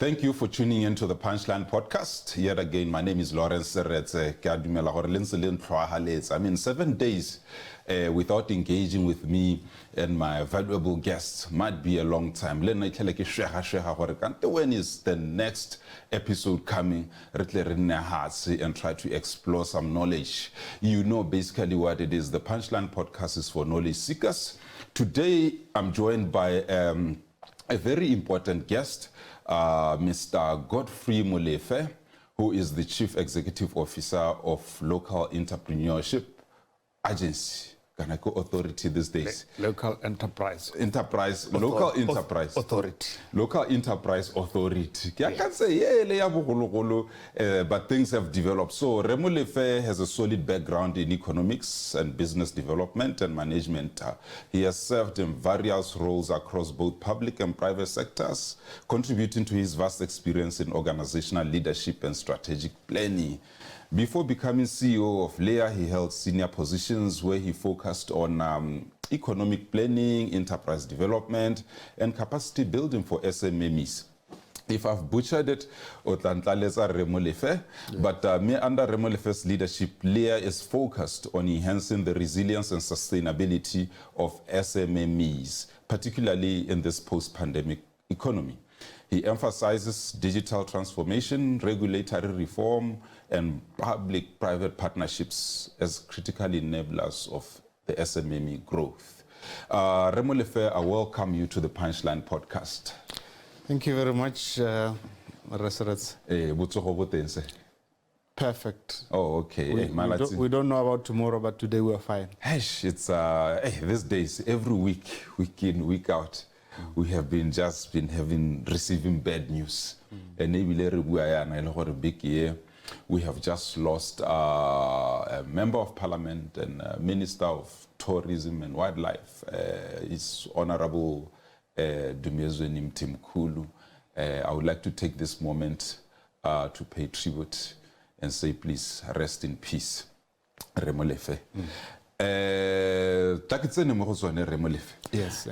Thank you for tuning in to the Punchline podcast. Yet again, my name is Lawrence Seretse. I mean, 7 days without engaging with me and my valuable guests might be a long time. When is the next episode coming? And try to explore some knowledge. You know basically what it is. The Punchline podcast is for knowledge seekers. Today, I'm joined by a very important guest, Mr. Godfrey Molefe, who is the Chief Executive Officer of Local Entrepreneurship Agency. Can I call authority these days? Local Enterprise. Local Enterprise. Authority. Local Enterprise Authority. I can't say, yeah, but things have developed. So Molefe has a solid background in economics and business development and management. He has served in various roles across both public and private sectors, contributing to his vast experience in organizational leadership and strategic planning. Before becoming CEO of Leia, he held senior positions where he focused on economic planning, enterprise development, and capacity building for SMMEs. If I've butchered it, Molefe, but under Molefe's leadership, Leia is focused on enhancing the resilience and sustainability of SMMEs, particularly in this post-pandemic economy. He emphasizes digital transformation, regulatory reform, and public-private partnerships as critical enablers of the SMME growth. Molefe, I welcome you to the Punchline podcast. Thank you very much, Reserets. Perfect. Oh, okay. We don't know about tomorrow, but today we're fine. It's these days, every week, week in, week out, we have been receiving bad news. And we have just lost a member of parliament and a minister of tourism and wildlife. It's Honorable Dumezweni Mtimkulu. I would like to take this moment to pay tribute and say, please rest in peace, Molefe. Yes.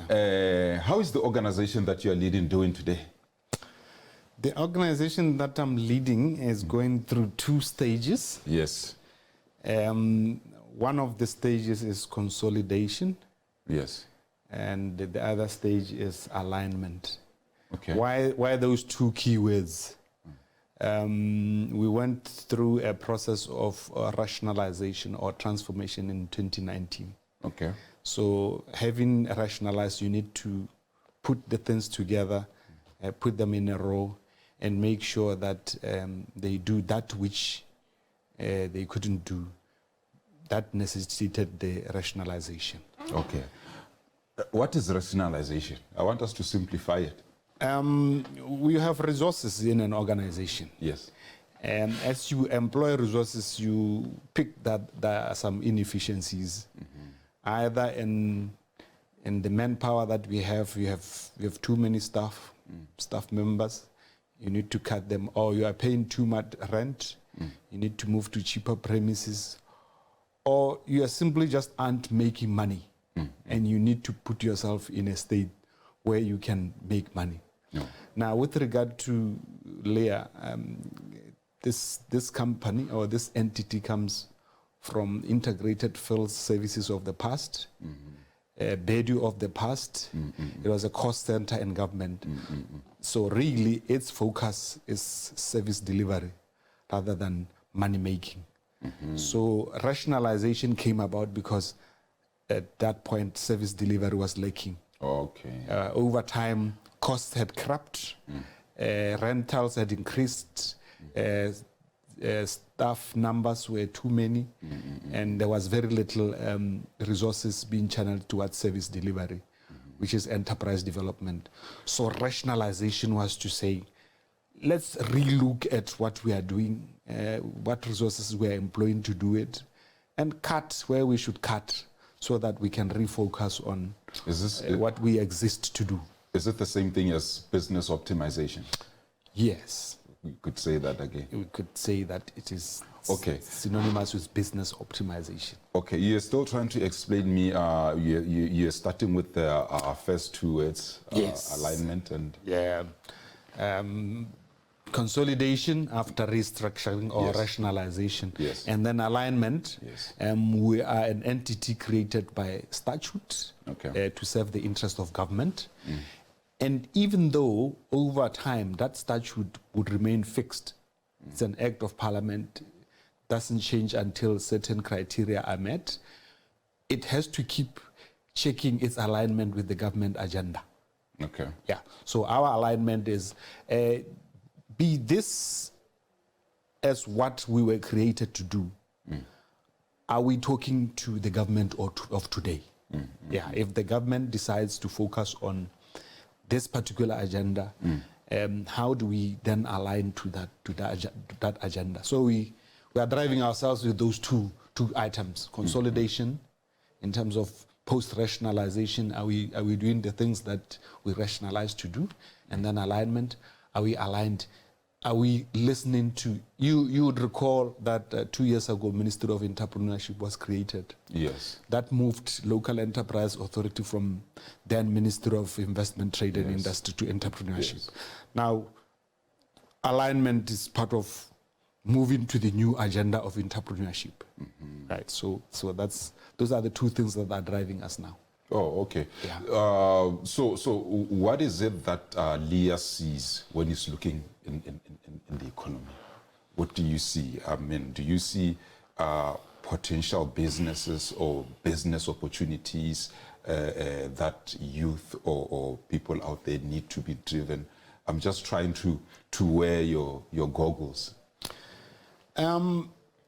How is the organization that you are leading doing today? The organization that I'm leading is going through 2 stages. Yes. One of the stages is consolidation. Yes. And the other stage is alignment. Okay. Why those 2 keywords? We went through a process of rationalization or transformation in 2019. Okay. So having rationalized, you need to put the things together, put them in a row, and make sure that they do that which they couldn't do. That necessitated the rationalization. Okay. What is rationalization? I want us to simplify it. We have resources in an organization. Yes. And as you employ resources, you pick that there are some inefficiencies, either in the manpower that we have too many staff members. You need to cut them, or you are paying too much rent. You need to move to cheaper premises, or you are simply just aren't making money, and you need to put yourself in a state where you can make money. No. Now, with regard to Leia, this company or this entity comes from integrated field services of the past, Bedu of the past. It was a cost center in government. So really, its focus is service delivery rather than money making. So rationalization came about because at that point, service delivery was lacking. Okay. Over time, costs had crept, rentals had increased, staff numbers were too many, and there was very little resources being channeled towards service delivery, which is enterprise development. So rationalization was to say, let's relook at what we are doing, what resources we are employing to do it, and cut where we should cut so that we can refocus on what we exist to do. Is it the same thing as business optimization? Yes. We could say that again. We could say that it is okay. Synonymous with business optimization. Okay, you're still trying to explain me, you're starting with our first 2 words, yes. Alignment and... Yeah. consolidation after restructuring or Yes. rationalization, Yes. and then alignment. Yes. We are an entity created by statute Okay. to serve the interest of government. And even though over time that statute would remain fixed, it's an act of parliament, doesn't change until certain criteria are met, it has to keep checking its alignment with the government agenda. Okay. Yeah. So our alignment is be this as what we were created to do. Are we talking to the government of today? Yeah. If the government decides to focus on this particular agenda, how do we then align to that agenda? So we are driving ourselves with those two items: consolidation in terms of post-rationalization. Are we doing the things that we rationalize to do? And then alignment. Are we aligned? Are we listening to you? You would recall that 2 years ago, Ministry of Entrepreneurship was created. Yes. That moved Local Enterprise Authority from then Ministry of Investment, Trade and Industry to Entrepreneurship. Yes. Now, alignment is part of moving to the new agenda of entrepreneurship. Right. So those are the two things that are driving us now. Oh, okay. Yeah. So what is it that Leia sees when he's looking in the economy? What do you see? I mean, do you see potential businesses or business opportunities that youth or people out there need to be driven? I'm just trying to wear your goggles.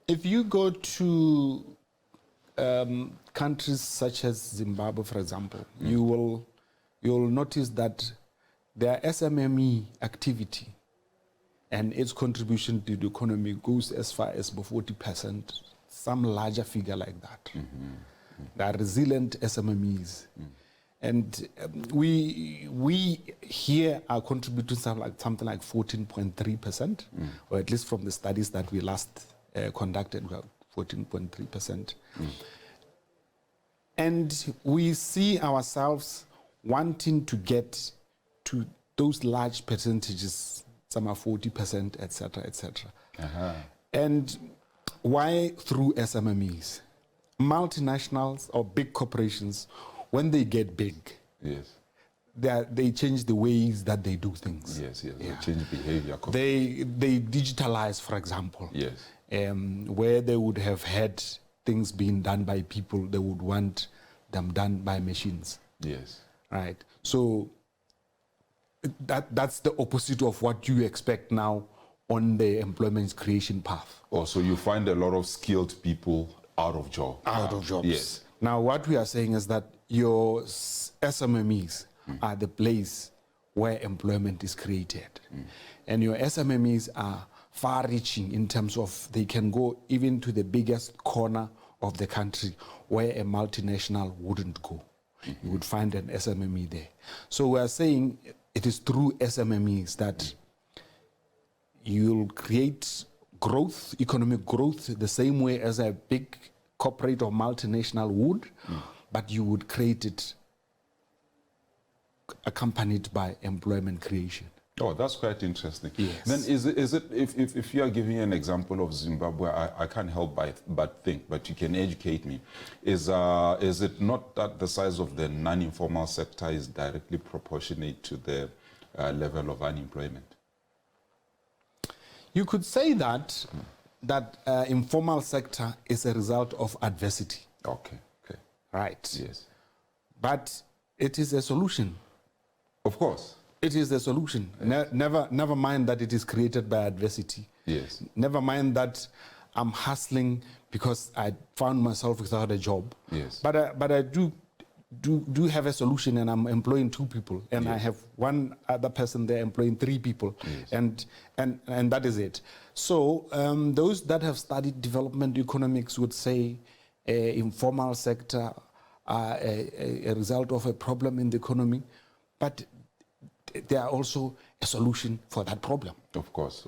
If you go to countries such as Zimbabwe, for example, you'll notice that their SMME activity and its contribution to the economy goes as far as 40%, some larger figure like that. They are resilient SMMEs. And we here are contributing something like 14.3%, or at least from the studies that we last conducted, we have 14.3%. And we see ourselves wanting to get to those large percentages, some are 40%, etc., etc. And why through SMMEs? Multinationals or big corporations, when they get big, Yes. they change the ways that they do things. Yes. Yeah. They change behavior. They digitalize, for example. Yes. Where they would have had things being done by people, they would want them done by machines. Yes. Right. So that's the opposite of what you expect now on the employment creation path. Also, you find a lot of skilled people out of job. Out of jobs. Yes. Now, what we are saying is that your SMMEs are the place where employment is created. And your SMMEs are far-reaching in terms of they can go even to the biggest corner of the country where a multinational wouldn't go. You would find an SMME there. So we are saying it is through SMMEs that you'll create growth, economic growth, the same way as a big corporate or multinational would, but you would create it accompanied by employment creation. Oh, that's quite interesting. Yes. Then is it if you are giving an example of Zimbabwe, I can't help but think, but you can educate me. Is it not that the size of the non-informal sector is directly proportionate to the level of unemployment? You could say that informal sector is a result of adversity. Okay. Right. Yes. But it is a solution. Of course. It is a solution. Yes. Never mind that it is created by adversity. Yes. Never mind that I'm hustling because I found myself without a job. Yes. But I do have a solution, and I'm employing 2 people, and Yes. I have one other person there employing 3 people, Yes. and that is it. So those that have studied development economics would say informal sector are a result of a problem in the economy, but they are also a solution for that problem. Of course.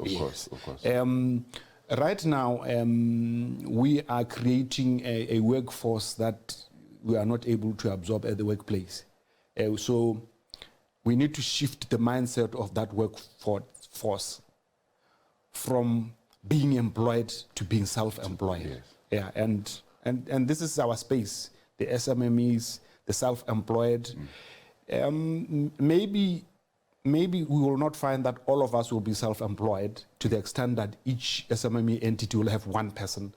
Right now, we are creating a workforce that we are not able to absorb at the workplace. So we need to shift the mindset of that workforce from being employed to being self-employed. Yes. Yeah, and this is our space, the SMMEs, the self-employed. Maybe we will not find that all of us will be self-employed to the extent that each SMME entity will have one person,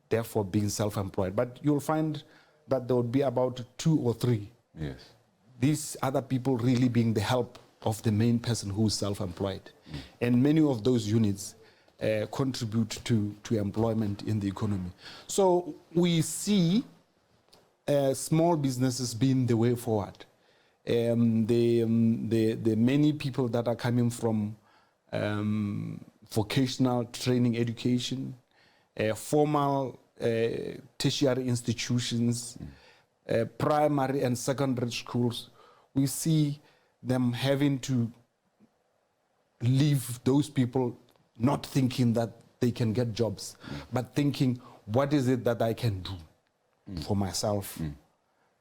therefore being self-employed. But you'll find that there will be about 2 or 3. Yes. These other people really being the help of the main person who is self-employed. And many of those units contribute to employment in the economy. So we see small businesses being the way forward. The many people that are coming from vocational training education, formal tertiary institutions, primary and secondary schools, we see them having to leave those people not thinking that they can get jobs, but thinking, what is it that I can do for myself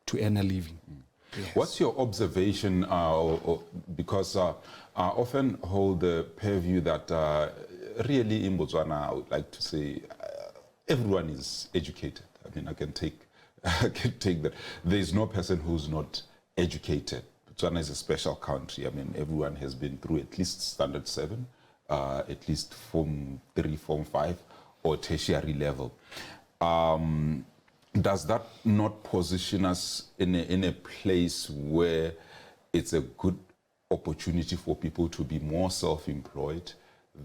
to earn a living? Yes. What's your observation, because I often hold the purview that really in Botswana, I would like to say, everyone is educated. I mean, I can take that. There is no person who's not educated. Botswana is a special country. I mean, everyone has been through at least standard 7, at least Form 3, Form 5, or tertiary level. Does that not position us in a place where it's a good opportunity for people to be more self-employed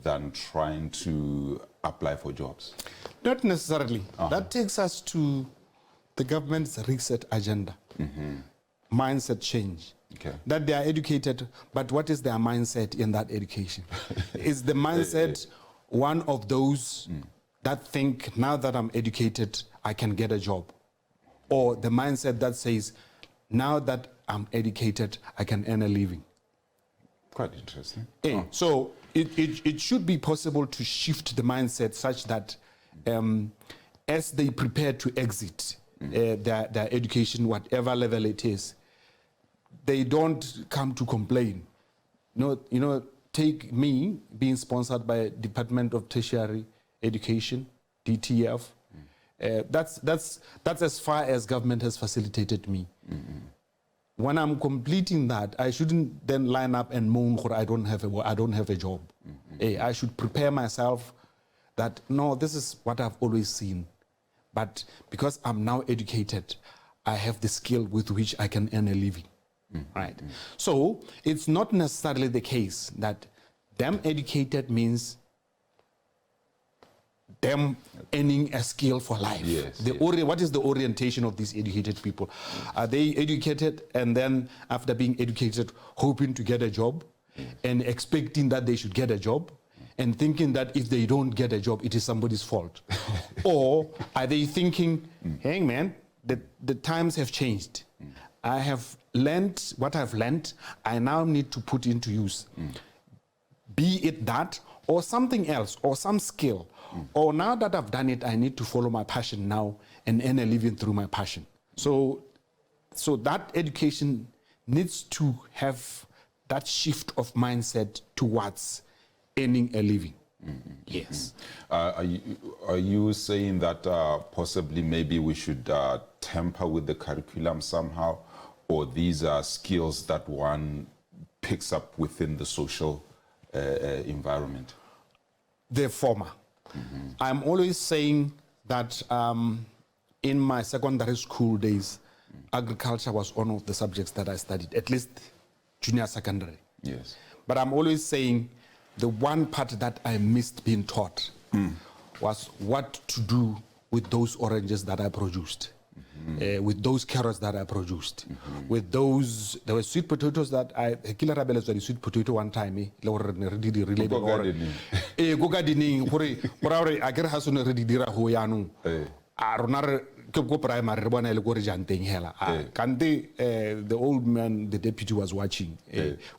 than trying to apply for jobs? Not necessarily. That takes us to the government's reset agenda, mindset change. Okay. That they are educated, but what is their mindset in that education? Is the mindset one of those that think, now that I'm educated, I can get a job? Or the mindset that says, now that I'm educated, I can earn a living? Quite interesting. So it should be possible to shift the mindset such that as they prepare to exit their education, whatever level it is, they don't come to complain. Take me being sponsored by Department of Tertiary Education, DTF. That's as far as government has facilitated me. When I'm completing that, I shouldn't then line up and moan for I don't have a job. I should prepare myself that no, this is what I've always seen, but because I'm now educated, I have the skill with which I can earn a living. Right. So it's not necessarily the case that them educated means them earning a skill for life. Yes, What is the orientation of these educated people? Are they educated and then after being educated hoping to get a job and expecting that they should get a job and thinking that if they don't get a job, it is somebody's fault? Or are they thinking, hey man, the times have changed. I have learned what I've learned, I now need to put into use. Be it that or something else or some skill. Or now that I've done it, I need to follow my passion now and earn a living through my passion. So that education needs to have that shift of mindset towards earning a living. Yes. Are you saying that possibly maybe we should tamper with the curriculum somehow, or these are skills that one picks up within the social environment? The former. I'm always saying that in my secondary school days, agriculture was one of the subjects that I studied, at least junior secondary. Yes. But I'm always saying the one part that I missed being taught was what to do with those oranges that I produced, with those carrots that I produced, with those, there were sweet potatoes that I, kila rabele zwa sweet potato one time, go gardening, hore agere ha sone re di dira ho yanong. A rona re ke go primary re bona ile go re janteng hela. Kante the old man, the deputy was watching.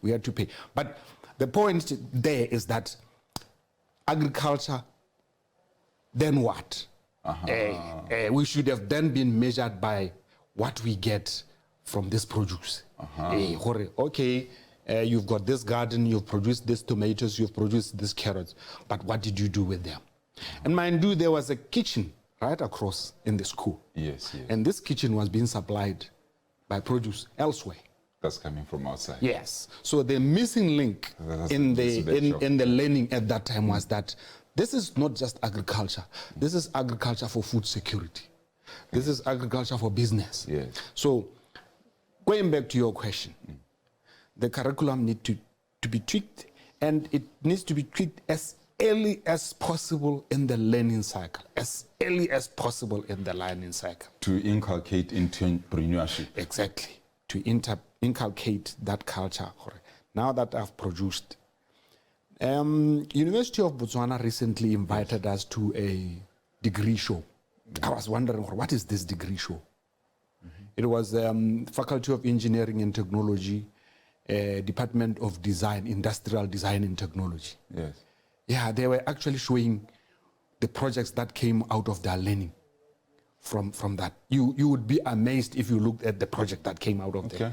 We had to pay. But the point there is that agriculture, then what? We should have then been measured by what we get from this produce. Okay, You've got this garden, you've produced these tomatoes, you've produced these carrots, but what did you do with them? And mind you, there was a kitchen right across in the school. Yes, yes. And this kitchen was being supplied by produce elsewhere. That's coming from outside. Yes. So the missing link in the learning at that time was that this is not just agriculture. This is agriculture for food security. This is agriculture for business. Yes. So going back to your question, the curriculum needs to be tweaked, and it needs to be tweaked as early as possible in the learning cycle, as early as possible in the learning cycle. To inculcate entrepreneurship. Exactly. To inculcate that culture. Now that I've produced, University of Botswana recently invited us to a degree show. I was wondering, what is this degree show? It was Faculty of Engineering and Technology, Department of Design, Industrial Design and Technology. Yes. Yeah, they were actually showing the projects that came out of their learning from that. You would be amazed if you looked at the project that came out of there.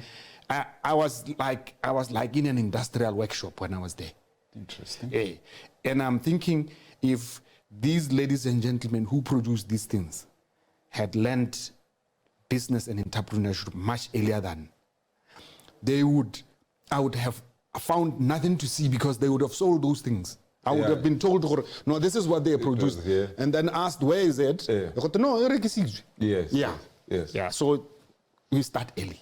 I was like in an industrial workshop when I was there. Interesting. Yeah. And I'm thinking, if these ladies and gentlemen who produce these things had learned business and entrepreneurship much earlier than, I would have found nothing to see, because they would have sold those things. I would have been told, no, this is what they produced, and then asked, where is it? They got, no, yes. Yes. Yeah. So we start early.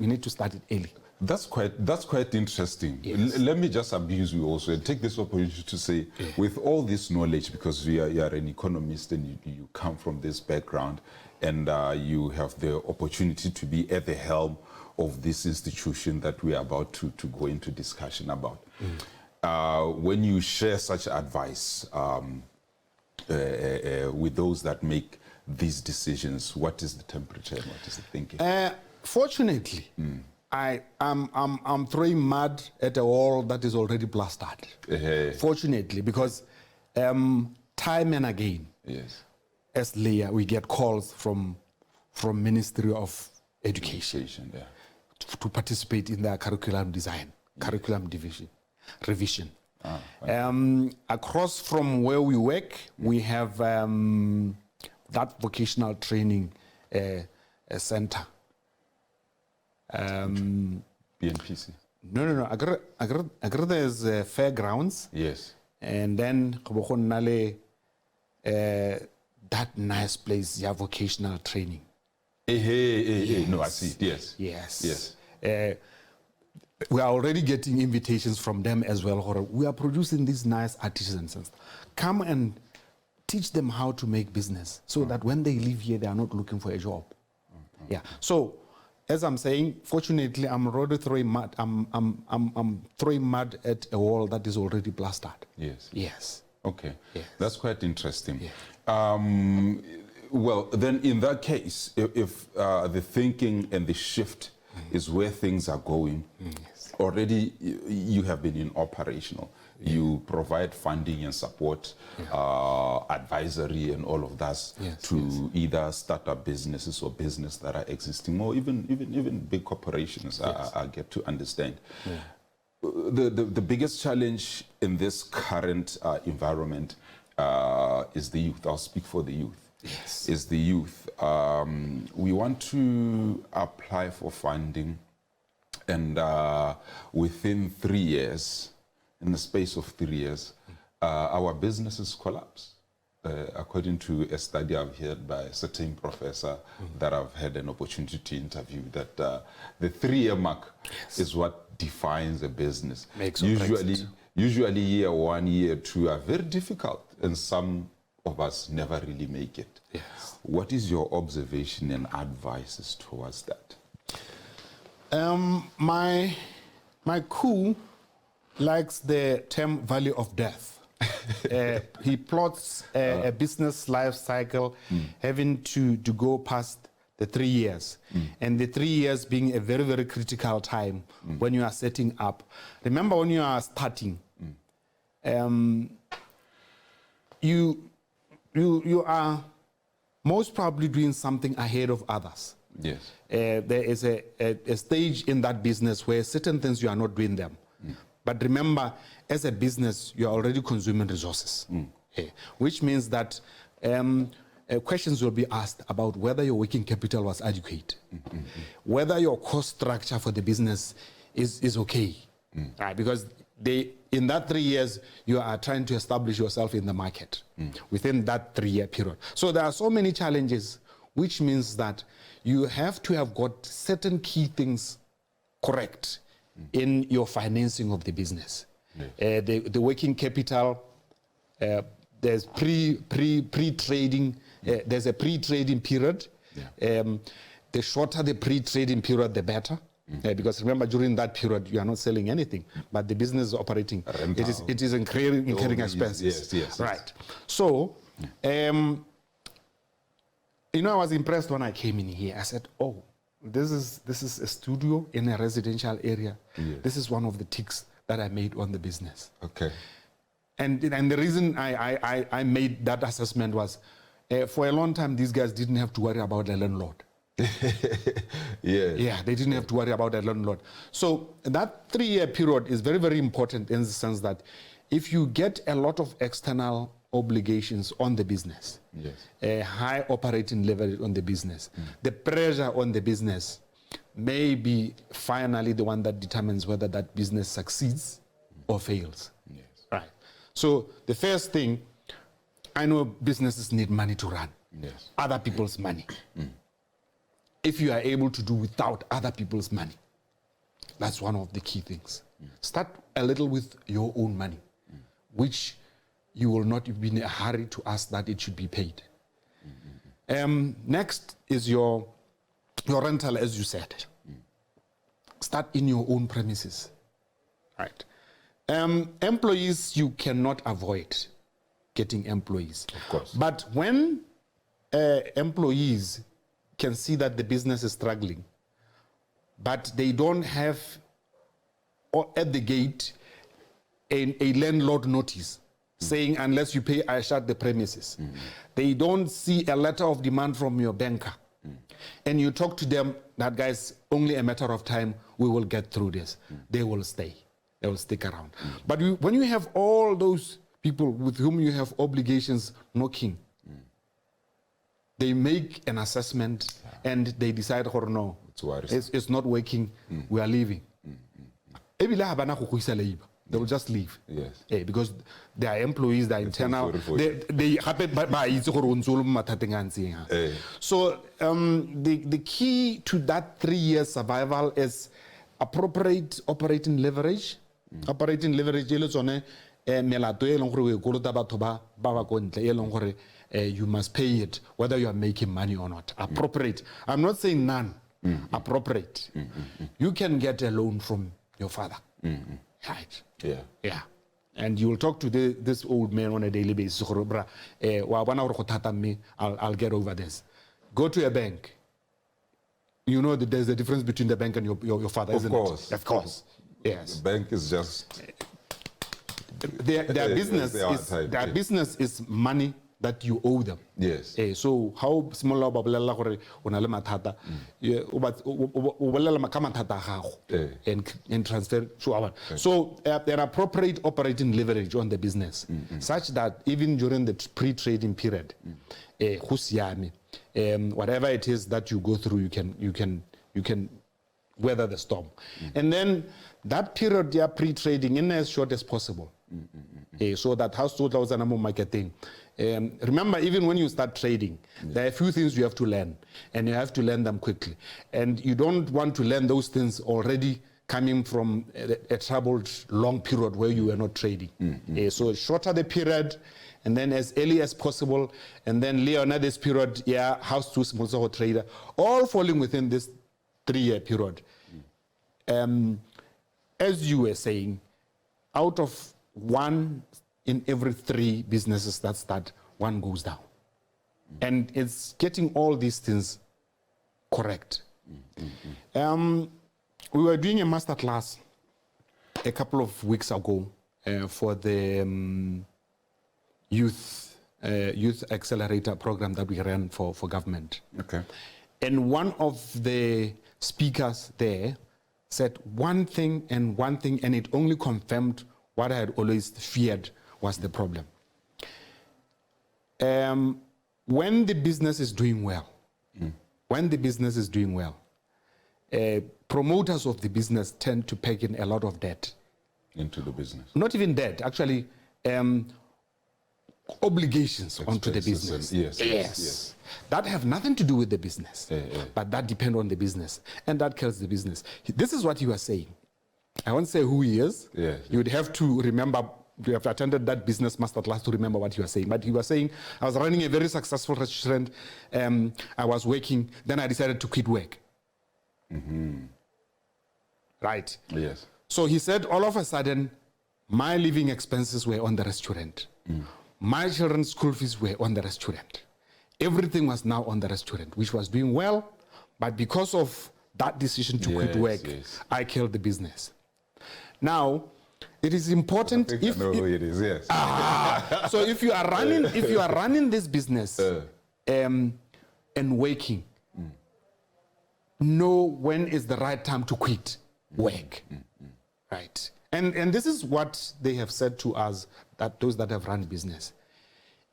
We need to start it early. That's quite interesting. Yes. Let me just abuse you also and take this opportunity to say, with all this knowledge, because you are an economist and you come from this background, and you have the opportunity to be at the helm of this institution that we are about to go into discussion about. When you share such advice with those that make these decisions, what is the temperature and what is the thinking? Fortunately, I'm throwing mud at a wall that is already plastered. Fortunately, because time and again, as Leia, we get calls from Ministry of Education to participate in their curriculum design, curriculum revision. Across from where we work, we have that vocational training center. BNPC. No. Agree there's fairgrounds. Yes. And then that nice place, yeah, vocational training. No, I see. Yes. Yes. We are already getting invitations from them as well. We are producing these nice artisans and stuff. Come and teach them how to make business, so that when they leave here, they are not looking for a job. Yeah. So, as I'm saying, fortunately, I'm already throwing mud. I'm throwing mud at a wall that is already plastered. Yes. Okay. Yes. That's quite interesting. Yeah. Well, then in that case, if the thinking and the shift is where things are going, already you have been in operational. You provide funding and support, advisory and all of that to either startup businesses or business that are existing, or even big corporations. I get to understand. The biggest challenge in this current environment is the youth. I'll speak for the youth. Is the youth. We want to apply for funding, and within 3 years, in the space of 3 years, our businesses collapse. According to a study I've heard by a certain professor that I've had an opportunity to interview, that the 3-year mark is what defines a business. Usually year 1, year 2 are very difficult, and some of us never really make it. What is your observation and advices towards that? My coup likes the term value of death. He plots a business life cycle having to go past the 3 years, and the 3 years being a very, very critical time when you are setting up. Remember, when you are starting, you are most probably doing something ahead of others. Yes. There is a stage in that business where certain things you are not doing them. But remember, as a business, you are already consuming resources, which means that questions will be asked about whether your working capital was adequate, whether your cost structure for the business is okay, right? Because in that 3 years, you are trying to establish yourself in the market within that 3-year period. So there are so many challenges, which means that you have to have got certain key things correct in your financing of the business. Yes. The working capital, there's pre-trading, there's a pre-trading period. Yeah. The shorter the pre-trading period, the better. Because remember, during that period, you are not selling anything, but the business is operating. It is incurring expenses. Yes. Right. So, you know, I was impressed when I came in here. I said, oh, this is a studio in a residential area. Yes. This is one of the ticks that I made on the business. Okay. And the reason I made that assessment was, for a long time, these guys didn't have to worry about the landlord. Yeah, they didn't have to worry about the landlord. So that 3-year period is very, very important in the sense that if you get a lot of external obligations on the business, a high operating leverage on the business, the pressure on the business may be finally the one that determines whether that business succeeds or fails. Yes. Right. So the first thing, I know businesses need money to run. Yes. Other people's money. If you are able to do without other people's money, that's one of the key things. Start a little with your own money, which you will not be in a hurry to ask that it should be paid. Next is your rental, as you said. Start in your own premises. Right. Employees, you cannot avoid getting employees. Of course. But when employees can see that the business is struggling, but they don't have at the gate a landlord notice saying, unless you pay, I shut the premises. They don't see a letter of demand from your banker. And you talk to them, that guy's only a matter of time, we will get through this. They will stay. They will stick around. But when you have all those people with whom you have obligations knocking, they make an assessment and they decide, oh no, it's not working, we are leaving. They will just leave. Yes. Because they are employees, they are internal. They happen by. So the key to that 3-year survival is appropriate operating leverage. Operating leverage you must pay it, whether you are making money or not. Appropriate. I'm not saying none. Appropriate. You can get a loan from your father. Right. Yeah. And you will talk to this old man on a daily basis. I'll get over this. Go to a bank. You know that there's a difference between the bank and your father, isn't it? Of course. Yes. The bank is just... Their business is money that you owe them. Yes. So how small and transfer to our. So there are appropriate operating leverage on the business, such that even during the pre-trading period, whatever it is that you go through, you can weather the storm. And then that period, pre-trading in as short as possible. So that house 2000 marketing. Remember, even when you start trading, there are a few things you have to learn, and you have to learn them quickly. And you don't want to learn those things already coming from a troubled long period where you were not trading. So shorter the period, and then as early as possible, and then later this period, house to small trader, all falling within this 3-year period. As you were saying, out of 1 in every 3 businesses that start, 1 goes down. And it's getting all these things correct. We were doing a master class a couple of weeks ago for the youth accelerator program that we ran for government. Okay. And one of the speakers there said one thing, and it only confirmed what I had always feared was the problem. When the business is doing well, promoters of the business tend to pack in a lot of debt into the business. Not even debt, actually, obligations onto the business. Yes. That have nothing to do with the business, but that depend on the business, and that kills the business. This is what he was saying. I won't say who he is. You would have to remember. You have attended that business master class to remember what he was saying. But he was saying, I was running a very successful restaurant. I was working. Then I decided to quit work. Right. Yes. So he said, all of a sudden, my living expenses were on the restaurant. My children's school fees were on the restaurant. Everything was now on the restaurant, which was doing well. But because of that decision to quit work, I killed the business. Now, it is important. I know who it is. Yes. So if you are running this business and working, know when is the right time to quit work, right? And this is what they have said to us, that those that have run business.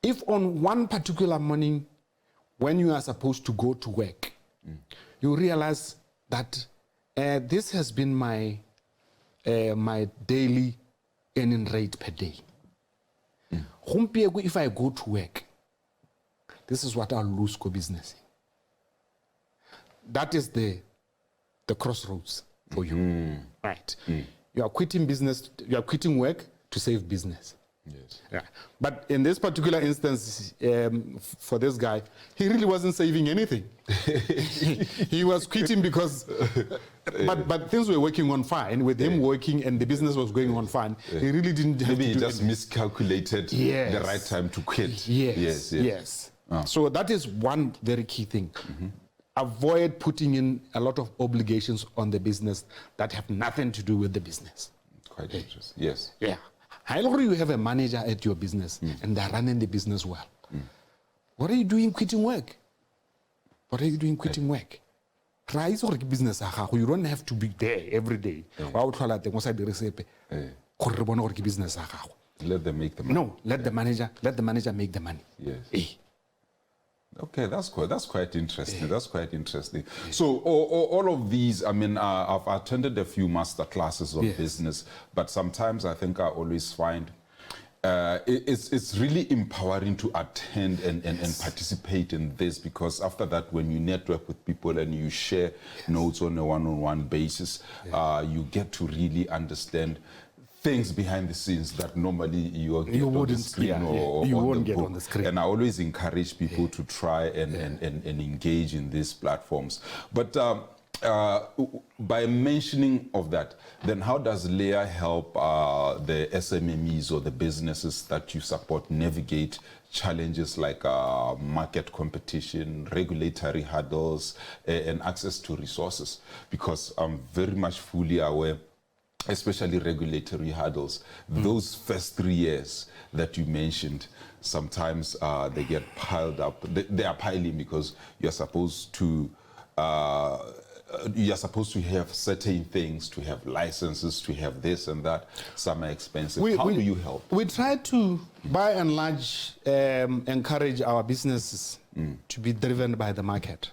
If on one particular morning, when you are supposed to go to work, you realize that this has been my daily earning rate per day. If I go to work, this is what I'll lose for business. That is the crossroads for you, right? You are quitting business, you are quitting work to save business. Yes. Yeah. But in this particular instance, for this guy, he really wasn't saving anything. He was quitting because, but things were working on fine with him working, and the business was going on fine. He really didn't have Maybe to he do just anything. miscalculated the right time to quit. Yes. So that is one very key thing. Avoid putting in a lot of obligations on the business that have nothing to do with the business. Quite interesting. Yes. Yeah. However, you have a manager at your business and they're running the business well. What are you doing quitting work? What are you doing quitting work? Try to business. You don't have to be there every day. Let them make the money. No, let the manager make the money. Yes. Okay, that's quite interesting. That's quite interesting. So all of these, I mean, I've attended a few master classes on business, but sometimes I think I always find it's really empowering to attend and participate in this, because after that, when you network with people and you share notes on a one-on-one basis, you get to really understand things behind the scenes that normally you wouldn't on the screen or you on won't the get book. on the screen. And I always encourage people to try and engage in these platforms. But by mentioning of that, then how does Leia help the SMMEs or the businesses that you support navigate challenges like market competition, regulatory hurdles, and access to resources? Because I'm very much fully aware, especially regulatory hurdles. Those first 3 years that you mentioned, sometimes they get piled up. They are piling because you're supposed to have certain things, to have licenses, to have this and that. Some are expensive. How do you help? We try to, by and large, encourage our businesses to be driven by the market.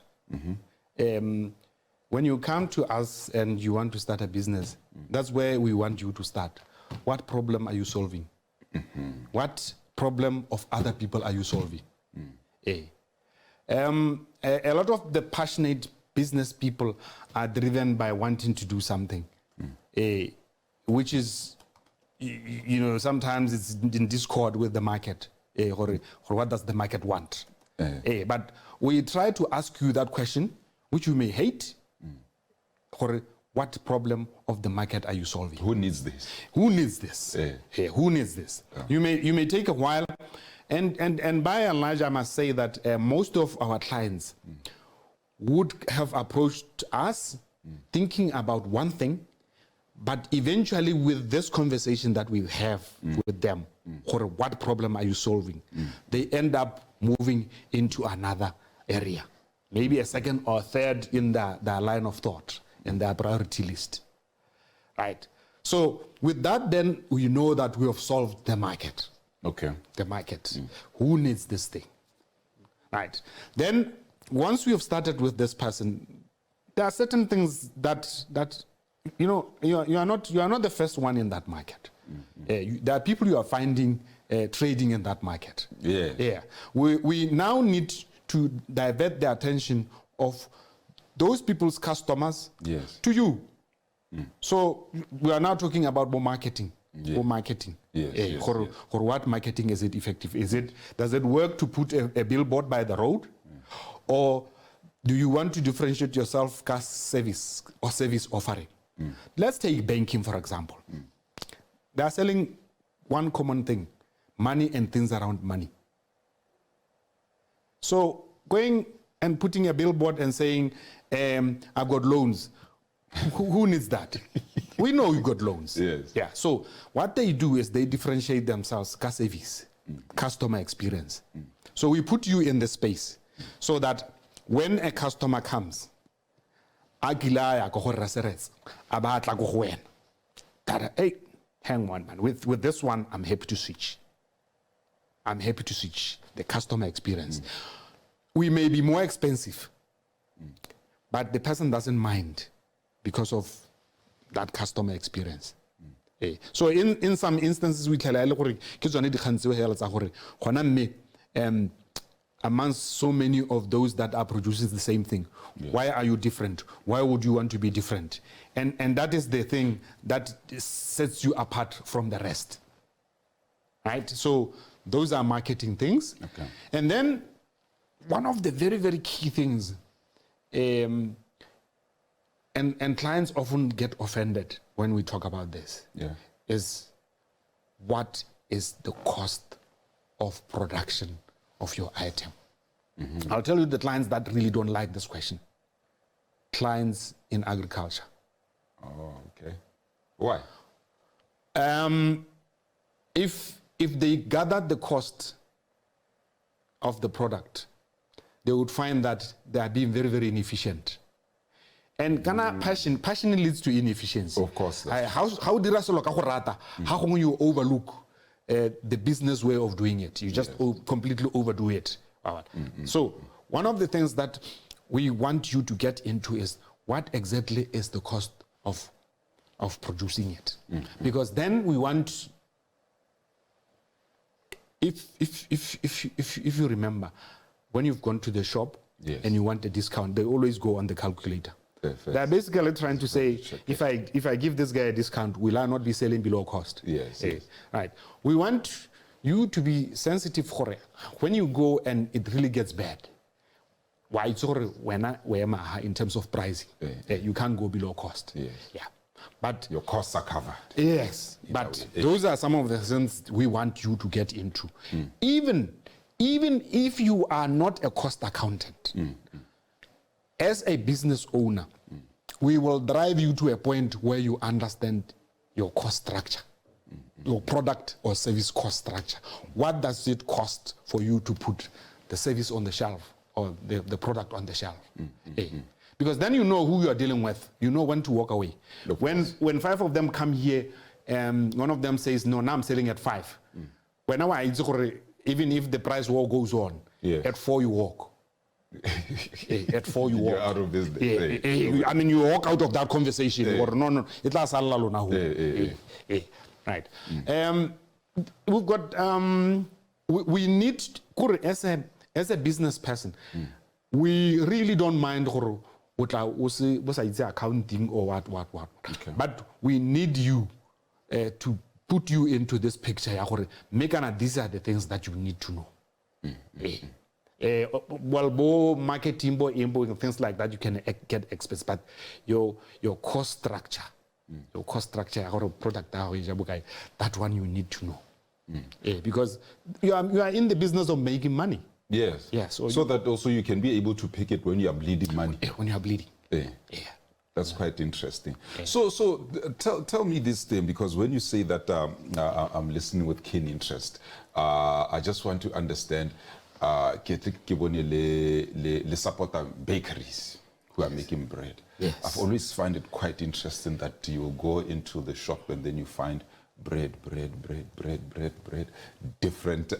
When you come to us and you want to start a business, that's where we want you to start. What problem are you solving? What problem of other people are you solving? A lot of the passionate business people are driven by wanting to do something, which is, sometimes it's in discord with the market, or what does the market want? But we try to ask you that question, which you may hate, or what problem of the market are you solving? Who needs this? Who needs this? Who needs this? You may take a while, and by and large, I must say that most of our clients would have approached us thinking about one thing, but eventually with this conversation that we have with them, or what problem are you solving, they end up moving into another area. maybe a second or third in their line of thought, in their priority list, right? So with that, then we know that we have solved the market. Okay. The market. Who needs this thing? Right. Then once we have started with this person, there are certain things that you know, you are not the first one in that market. There are people you are finding trading in that market. Yeah. Yeah. We now need to divert the attention of those people's customers to you. So we are now talking about more marketing. Or marketing. For what marketing is it effective? Does it work to put a billboard by the road? Or do you want to differentiate yourself as service or service offering? Let's take banking, for example. They are selling one common thing: money and things around money. So going and putting a billboard and saying, I've got loans. Who needs that? We know you got loans. Yes. Yeah. So what they do is they differentiate themselves as service, customer experience. So we put you in the space so that when a customer comes, hey, hang on, man. With this one, I'm happy to switch. I'm happy to switch the customer experience. We may be more expensive, but the person doesn't mind because of that customer experience. So in some instances, we tell amongst so many of those that are producing the same thing, why are you different? Why would you want to be different? And that is the thing that sets you apart from the rest. Right? So those are marketing things. Okay. And then one of the very, very key things, and clients often get offended when we talk about this, is what is the cost of production of your item? I'll tell you the clients that really don't like this question. Clients in agriculture. Oh, okay. Why? If they gathered the cost of the product, they would find that they are being very, very inefficient. And passion leads to inefficiency. Of course. How did how can you overlook the business way of doing it? You just completely overdo it. So one of the things that we want you to get into is what exactly is the cost of producing it, because then we want. If you remember, when you've gone to the shop and you want a discount, they always go on the calculator. They're basically trying to say, if I give this guy a discount, will I not be selling below cost? Yes. Right. We want you to be sensitive for it. When you go and it really gets bad, why it's in terms of pricing, you can't go below cost. Yeah. But your costs are covered. Yes. But those are some of the things we want you to get into. Even if you are not a cost accountant, as a business owner, we will drive you to a point where you understand your cost structure, your product or service cost structure. What does it cost for you to put the service on the shelf or the product on the shelf? Because then you know who you are dealing with. You know when to walk away. When 5 of them come here, one of them says, no, now I'm selling at 5. Even if the price war goes on, at 4 you walk. At 4 you walk. You're out of business. I mean, you walk out of that conversation. Or no, it lasts right. We've got. We need as a business person. We really don't mind accounting or what. Okay. But we need you to put you into this picture. These are the things that you need to know. Marketing, and things like that, you can get experts, but your cost structure, or product, that one you need to know. Because you are in the business of making money. Yes. So that also you can be able to pick it when you are bleeding money. When you are bleeding. That's quite interesting. So tell me this thing, because when you say that I'm listening with keen interest, I just want to understand, ke bone le supporter bakeries who are making bread. Yes. I've always find it quite interesting that you go into the shop and then you find bread, different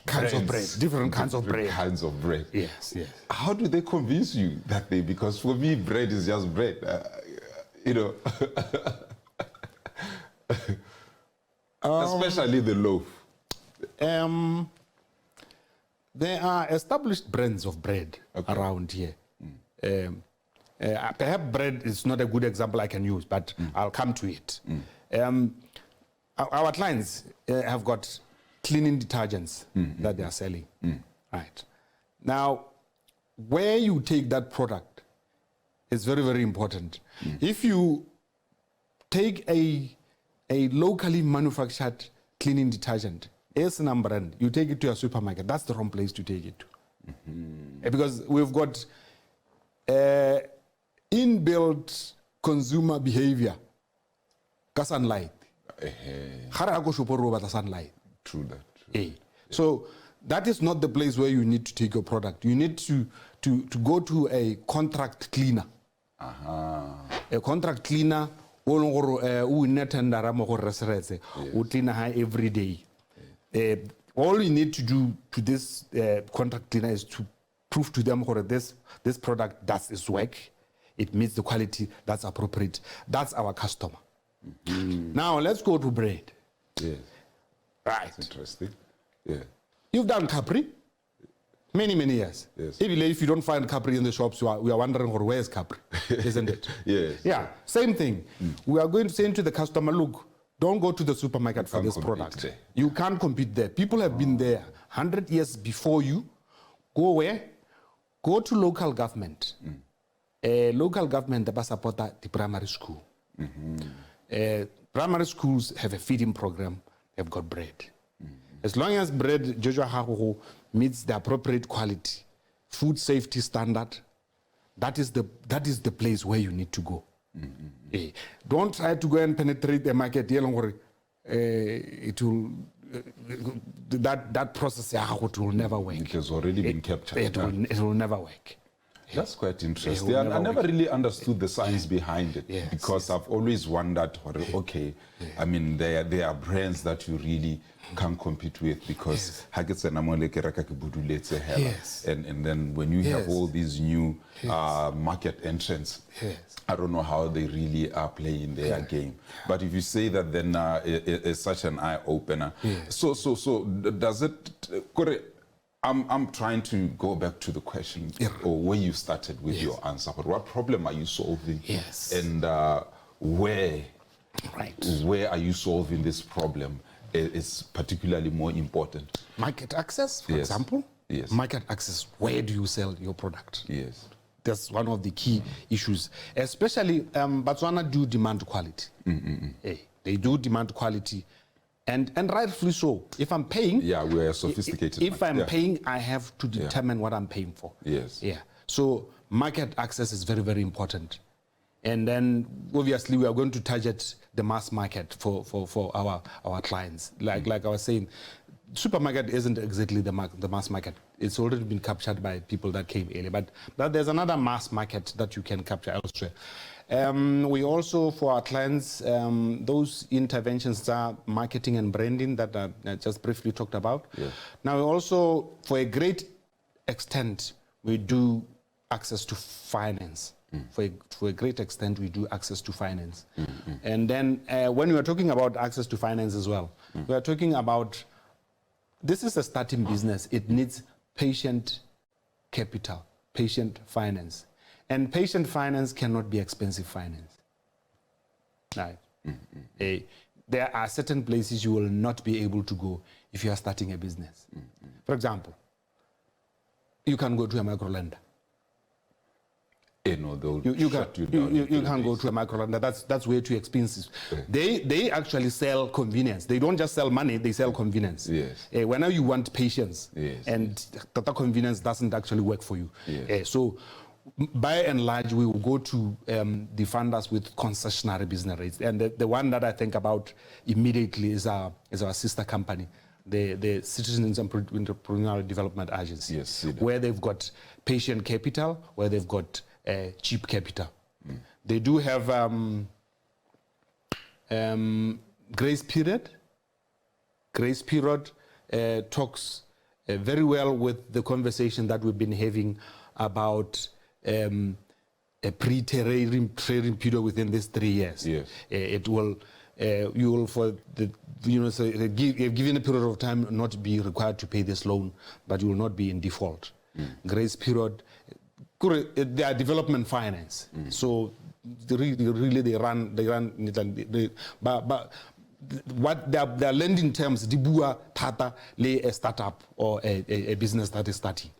Kinds of bread, different kinds of bread. Kinds of bread. Yes, yes. How do they convince you that they? Because for me, bread is just bread. You know, especially the loaf. There are established brands of bread around here. Perhaps bread is not a good example I can use, but I'll come to it. Our clients have got cleaning detergents that they are selling. Right. Now, where you take that product is very, very important. If you take a locally manufactured cleaning detergent, S&M brand, you take it to a supermarket, that's the wrong place to take it to. Because we've got inbuilt consumer behavior, sunlight. Sunlight. True that. Yeah. So that is not the place where you need to take your product. You need to go to a contract cleaner. A contract cleaner who clean every day. All you need to do to this contract cleaner is to prove to them this product does its work. It meets the quality that's appropriate. That's our customer. Now let's go to bread. Yes. Right. That's interesting. Yeah. You've done Capri many years. Yes. If you don't find Capri in the shops, we are wondering where's Capri, isn't it? Yes. Yeah. Same thing. We are going to say to the customer, look, don't go to the supermarket for this product. There. You can't compete there. People have been there 100 years before you. Go where? Go to local government. Local government they support the primary school. Primary schools have a feeding program. They've got bread. As long as bread Jojo meets the appropriate quality, food safety standard, that is the place where you need to go. Don't try to go and penetrate the market. It will that process it will never work. It has already been captured. It will never work. That's quite interesting. I never really understood the science behind it because I've always wondered, okay, I mean, there are brands that you really can't compete with because and then when you have all these new market entrants, I don't know how they really are playing their game. But if you say that, then it's such an eye opener. So does it? I'm trying to go back to the question or where you started with your answer. But what problem are you solving? And where are you solving this problem is particularly more important. Market access, for example. Yes. Market access. Where do you sell your product? Yes. That's one of the key issues. Especially Botswana do demand quality. They do demand quality. And rightfully so. If I'm paying... Yeah, we are sophisticated. If I'm paying, I have to determine what I'm paying for. Yes. Yeah. So market access is very, very important. And then, obviously, we are going to target the mass market for our clients. Like I was saying, supermarket isn't exactly the mass market. It's already been captured by people that came earlier. But there's another mass market that you can capture elsewhere. We also, for our clients, those interventions are marketing and branding that I just briefly talked about. Yes. Now, we also, for a great extent, we do access to finance. For a great extent, we do access to finance. And then when we are talking about access to finance as well, we are talking about, this is a starting business. It needs patient capital, patient finance. And patient finance cannot be expensive finance. Right? There are certain places you will not be able to go if you are starting a business. For example, you can go to a microlender. You can't go to a microlender. That's way too expensive. They actually sell convenience. They don't just sell money, they sell convenience. Yes. Whenever you want patience, and that convenience doesn't actually work for you. So by and large, we will go to the funders with concessionary business rates. And the one that I think about immediately is our sister company, the Citizens Entrepreneurial Development Agency, Yes, CEDA. where they've got patient capital, where they've got cheap capital. They do have grace period. Grace period talks very well with the conversation that we've been having about a pre-trading period within these 3 years. Yes. It will, you will for the, so given a period of time not be required to pay this loan, but you will not be in default. Grace period, they are development finance. So really they run, but what their lending terms, dibua tata lay a startup or a business that is starting.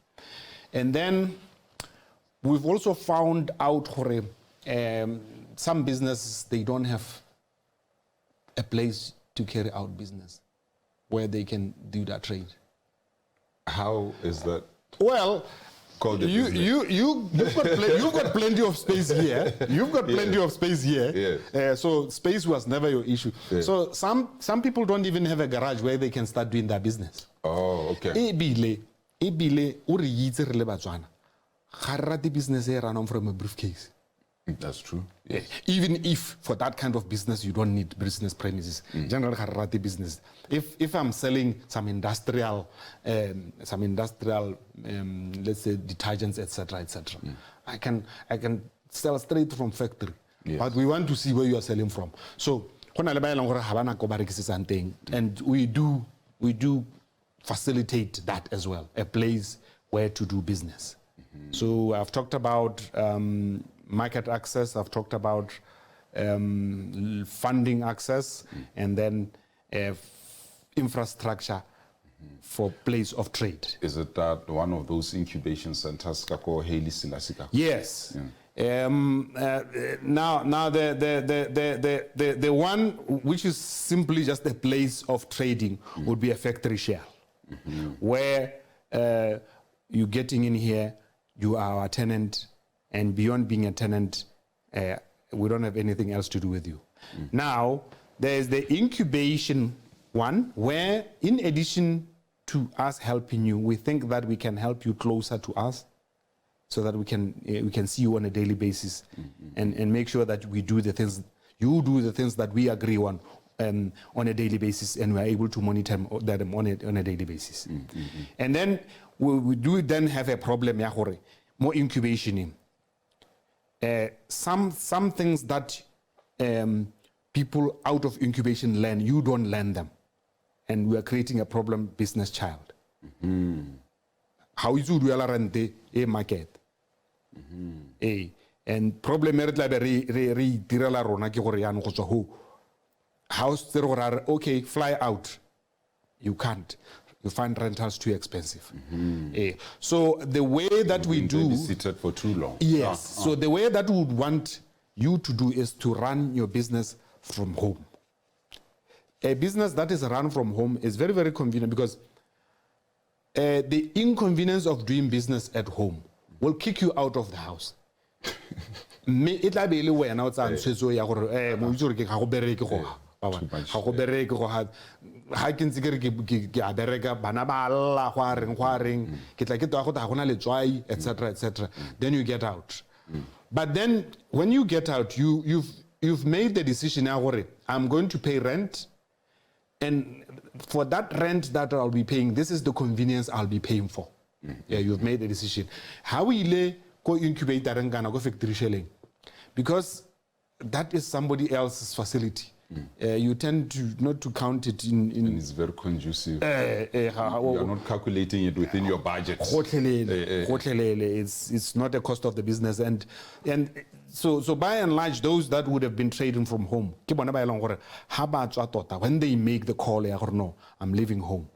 And then we've also found out some businesses, they don't have a place to carry out business where they can do that trade. How is that? Well, you've got plenty of space here. You've got plenty of space here. Yes. So space was never your issue. Yes. So some people don't even have a garage where they can start doing their business. Oh, okay. Ebile uri yitse re le Batswana. Ga re rate business e run from a briefcase. That's true. Yes. Even if for that kind of business you don't need business premises. General ga re rate business. If I'm selling some industrial, let's say detergents, etc., I can sell straight from factory. Yes. But we want to see where you are selling from. So, and we do facilitate that as well, a place where to do business. So I've talked about market access, I've talked about funding access, and then infrastructure for place of trade. Is it that one of those incubation centers, Kako Haile Selassie? Yes. Yeah. Now the one which is simply just a place of trading would be a factory shell, where you're getting in here, you are a tenant, and beyond being a tenant, we don't have anything else to do with you. Now, there's the incubation one, where in addition to us helping you, we think that we can help you closer to us, so that we can see you on a daily basis, and make sure that we do the things, you do the things that we agree on a daily basis, and we're able to monitor them on a daily basis. And then we do then have a problem, more incubation. Some things that people out of incubation learn, you don't learn them. And we are creating a problem business child. How is it rent a market? And problem okay, fly out. You can't. You find rentals too expensive. So the way that we do, seated for too long. Yes. So the way that we would want you to do is to run your business from home. A business that is run from home is very, very convenient, because the inconvenience of doing business at home will kick you out of the house. It like be way now. Etc. Then you get out. But then when you get out, you've made the decision. I'm going to pay rent, and for that rent that I'll be paying, this is the convenience I'll be paying for. Yeah, you've made the decision. How will go incubate and go factory shelling? Because that is somebody else's facility. You tend to not to count it in and it's very conducive. You are not calculating it within your budget. It's not a cost of the business, and so by and large, those that would have been trading from home, when they make the call, no, I'm leaving home,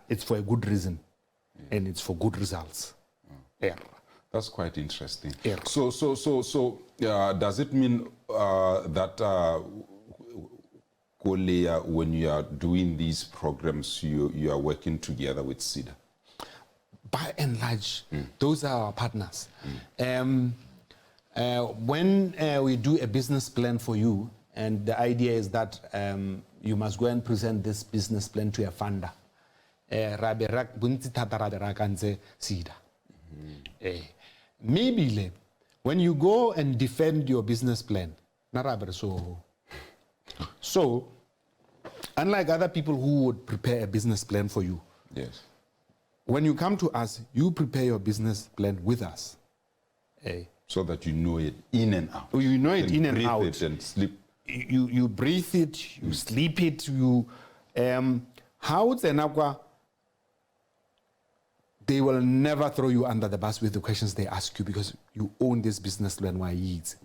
it's for a good reason, and it's for good results. That's quite interesting. So does it mean that Leia, when you are doing these programs, you are working together with CEDA? By and large, those are our partners. When we do a business plan for you, and the idea is that you must go and present this business plan to a funder, Maybe when you go and defend your business plan, so unlike other people who would prepare a business plan for you, yes, when you come to us, you prepare your business plan with us. So that you know it in and out. You know it in and breathe out. it and sleep. You breathe it, you sleep it, how it's an aqua, they will never throw you under the bus with the questions they ask you because you own this business plan, why it.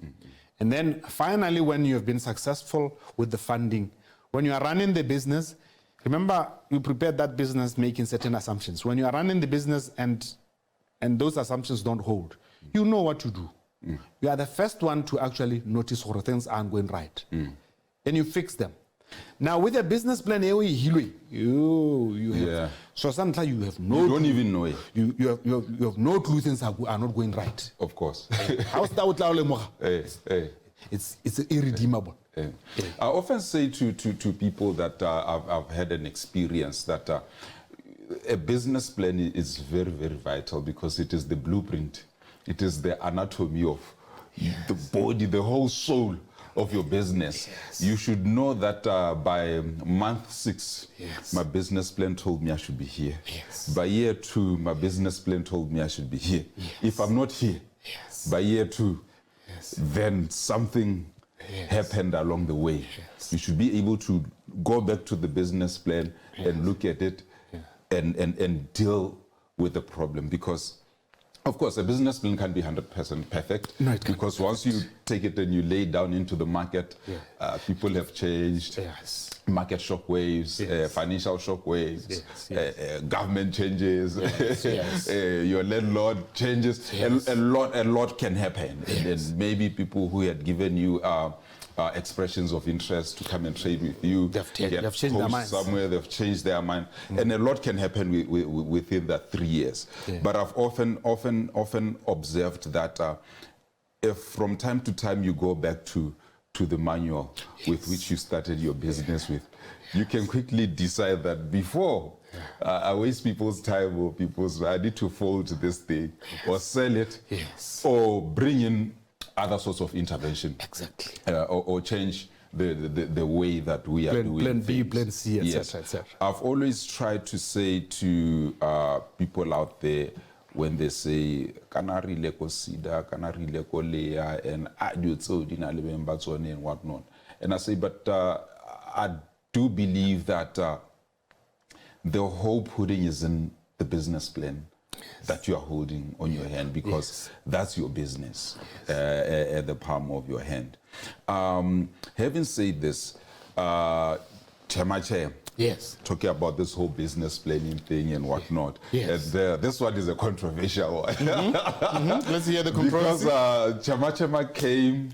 And then finally, when you have been successful with the funding, when you are running the business, remember you prepared that business making certain assumptions. When you are running the business and those assumptions don't hold, you know what to do. You are the first one to actually notice where things aren't going right. And you fix them. Now with a business plan, you have, so sometimes you have no. You don't even know it. You have no clue things are not going right. Of course. How's that? It's irredeemable. I often say to people that I've had an experience that a business plan is very, very vital because it is the blueprint. It is the anatomy of the body, the whole soul of your business. You should know that by month 6, my business plan told me I should be here. By year 2, my business plan told me I should be here. If I'm not here, by year 2, then something happened along the way. You should be able to go back to the business plan and look at it and deal with the problem because of course, a business plan can be 100% perfect. No, because once you take it and you lay it down into the market, people have changed. Market shock waves, financial shock waves, government changes, your landlord changes. A lot can happen. And maybe people who had given you expressions of interest to come and trade with you, they've changed their minds. Somewhere they've changed their mind, and a lot can happen within that 3 years. But I've often observed that if from time to time you go back to the manual with which you started your business with, you can quickly decide that before I waste people's time or I need to fold this thing or sell it or bring in other sorts of intervention. Exactly. Or change the way that we are doing Plan B, things. Plan C, etc., etc. I've always tried to say to people out there when they say kanari leko sida, kanari leko Leia, and and whatnot. And I say, but I do believe that the whole pudding is in the business plan that you are holding on your hand because that's your business at the palm of your hand. Having said this, ChemaChema, talking about this whole business planning thing and whatnot. This one is a controversial one. Let's hear the controversy. Because ChemaChema came.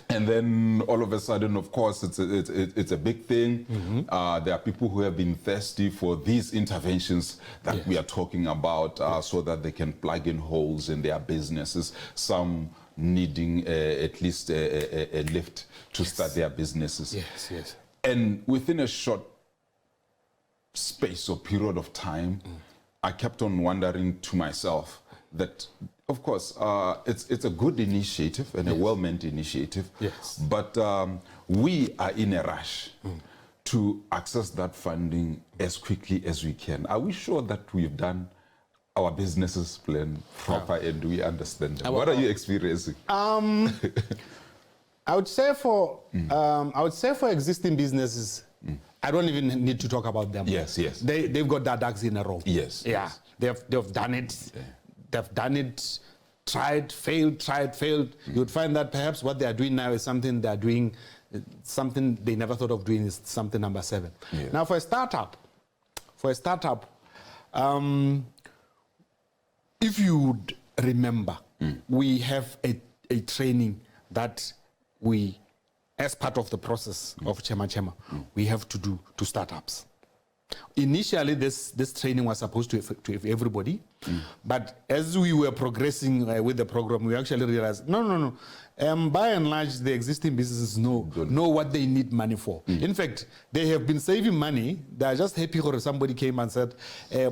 And then all of a sudden, of course, it's a big thing. There are people who have been thirsty for these interventions that we are talking about so that they can plug in holes in their businesses, some needing at least a lift to start their businesses. And within a short space or period of time, I kept on wondering to myself that, of course, it's a good initiative and a well-meant initiative, but we are in a rush to access that funding as quickly as we can. Are we sure that we've done our businesses plan proper and do we understand them? What are you experiencing? I would say for existing businesses, I don't even need to talk about them. They've got their ducks in a row. They've done it. They've done it, tried, failed. You would find that perhaps what they are doing now is something they are doing, something they never thought of doing is something number 7. Now for a startup, if you would remember, we have a training that we, as part of the process of ChemaChema, we have to do to startups. Initially, this training was supposed to have everybody, but as we were progressing with the program, we actually realized, no. By and large, the existing businesses know what they need money for. In fact, they have been saving money. They are just happy or somebody came and said,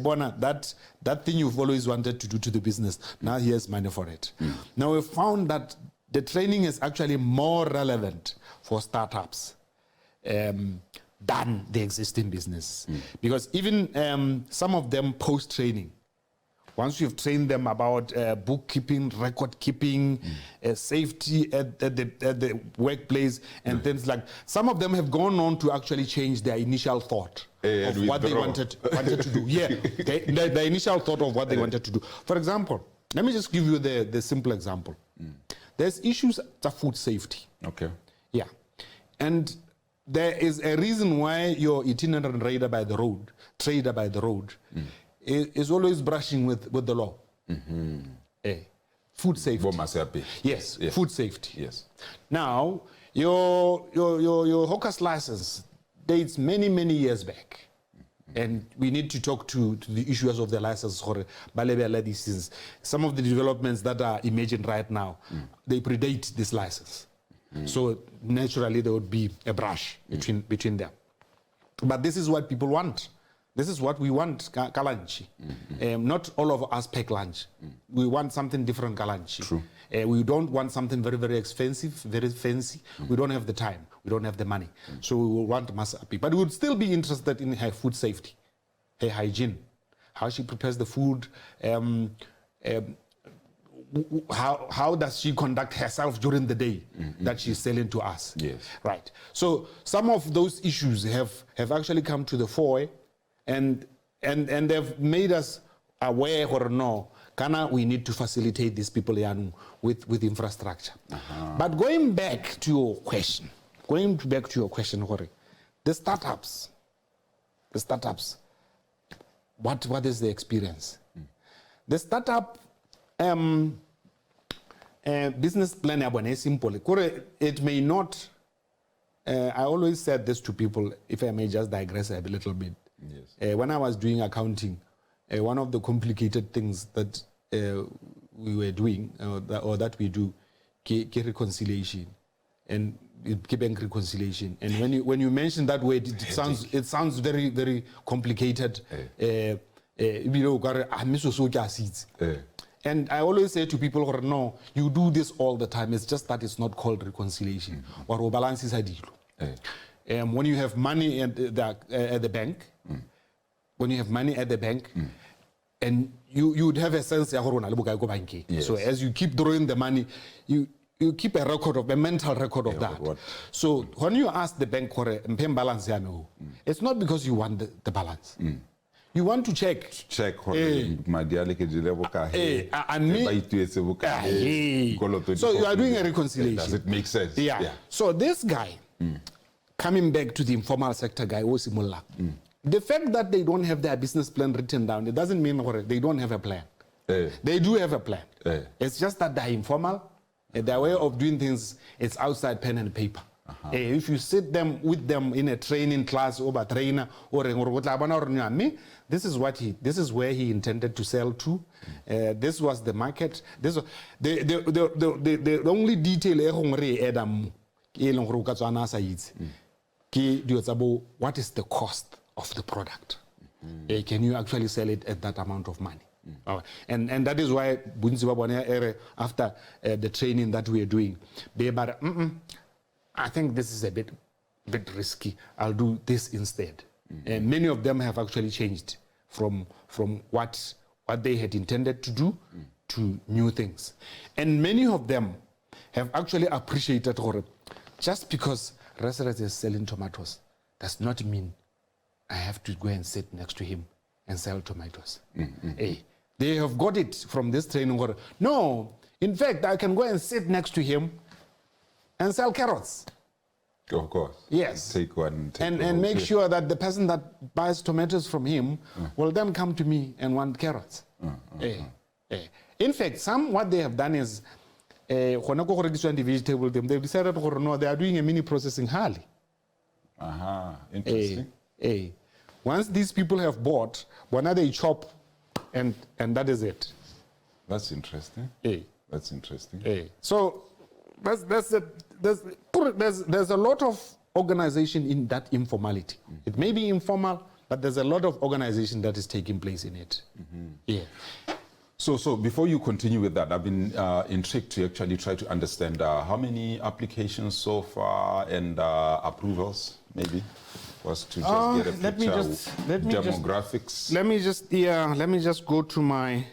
Bona, that thing you've always wanted to do to the business, now here's money for it. Now we found that the training is actually more relevant for startups than the existing business. Because even some of them post-training, once you've trained them about bookkeeping, record keeping, safety at the workplace, and things like, some of them have gone on to actually change their initial thought of what they wanted to do. Yeah, the initial thought of what they wanted to do. For example, let me just give you the simple example. There's issues of food safety. Okay. Yeah. And there is a reason why your itinerant trader by the road, is always brushing with the law. Food safety. Yes, food safety. Yes. Now, your hawker's license dates many years back. And we need to talk to the issuers of the license. Some of the developments that are emerging right now, they predate this license. So naturally there would be a brush between them. But this is what people want. This is what we want, kalanchi. Not all of us pack lunch. We want something different, kalanchi. True. We don't want something very expensive, very fancy. We don't have the time. We don't have the money. So we will want masapi. But we would still be interested in her food safety, her hygiene, how she prepares the food, how does she conduct herself during the day that she's selling to us? Yes. Right. So some of those issues have actually come to the fore, and they've made us aware or no, we need to facilitate these people with infrastructure. But going back to your question, the startups, what is the experience? The startup business plan is simple. It may not, I always said this to people, if I may just digress a little bit. Yes. When I was doing accounting, one of the complicated things that we were doing, or that we do, reconciliation, and bank reconciliation. And when you mention that word, it sounds very complicated. And I always say to people, no, you do this all the time. It's just that it's not called reconciliation. Or balance is a deal. When you have money at the bank, and you would have a sense, yes. So as you keep drawing the money, you keep a mental record of that. So when you ask the bank for a balance, it's not because you want the balance. You want to check. So you are doing a reconciliation. Does it make sense? Yeah. So this guy, coming back to the informal sector guy, the fact that they don't have their business plan written down, it doesn't mean they don't have a plan. They do have a plan. It's just that they're informal. Their way of doing things is outside pen and paper. If you sit with them in a training class or a trainer or this is where he intended to sell to. This was the market. This was the only detail what is the cost of the product? Can you actually sell it at that amount of money? And that is why after the training that we are doing, I think this is a bit risky. I'll do this instead. And many of them have actually changed from what they had intended to do to new things. And many of them have actually appreciated just because restaurant is selling tomatoes does not mean I have to go and sit next to him and sell tomatoes. They have got it from this training. No, in fact, I can go and sit next to him and sell carrots. Of course. Yes. Take one. And make sure that the person that buys tomatoes from him will then come to me and want carrots. In fact, what they have done is, they've decided no, they are doing a mini processing hardly. Interesting. Once these people have bought, when they chop, and that is it. That's interesting. That's interesting. So there's a lot of organization in that informality. It may be informal, but there's a lot of organization that is taking place in it. So before you continue with that, I've been intrigued to actually try to understand how many applications so far and approvals, maybe, was to just get a picture of demographics. Let me just go to my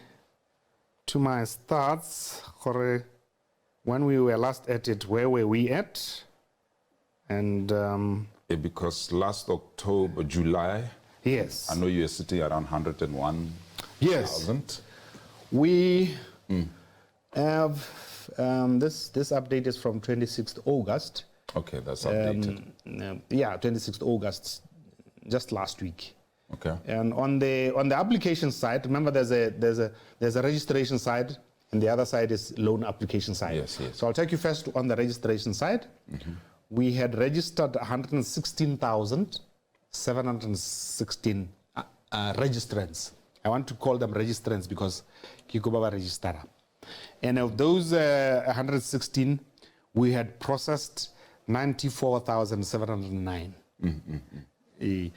stats. When we were last at it, where were we at? And because last October, July, yes, I know you were sitting around 101,000. Yes. We have, this update is from 26th August. Okay, that's updated. 26th August, just last week. Okay. And on the application side, remember there's a registration side, and the other side is loan application side. Yes. So I'll take you first on the registration side. We had registered 116,716 registrants. I want to call them registrants because Kikobaba registara. And of those 116, we had processed 94,709. They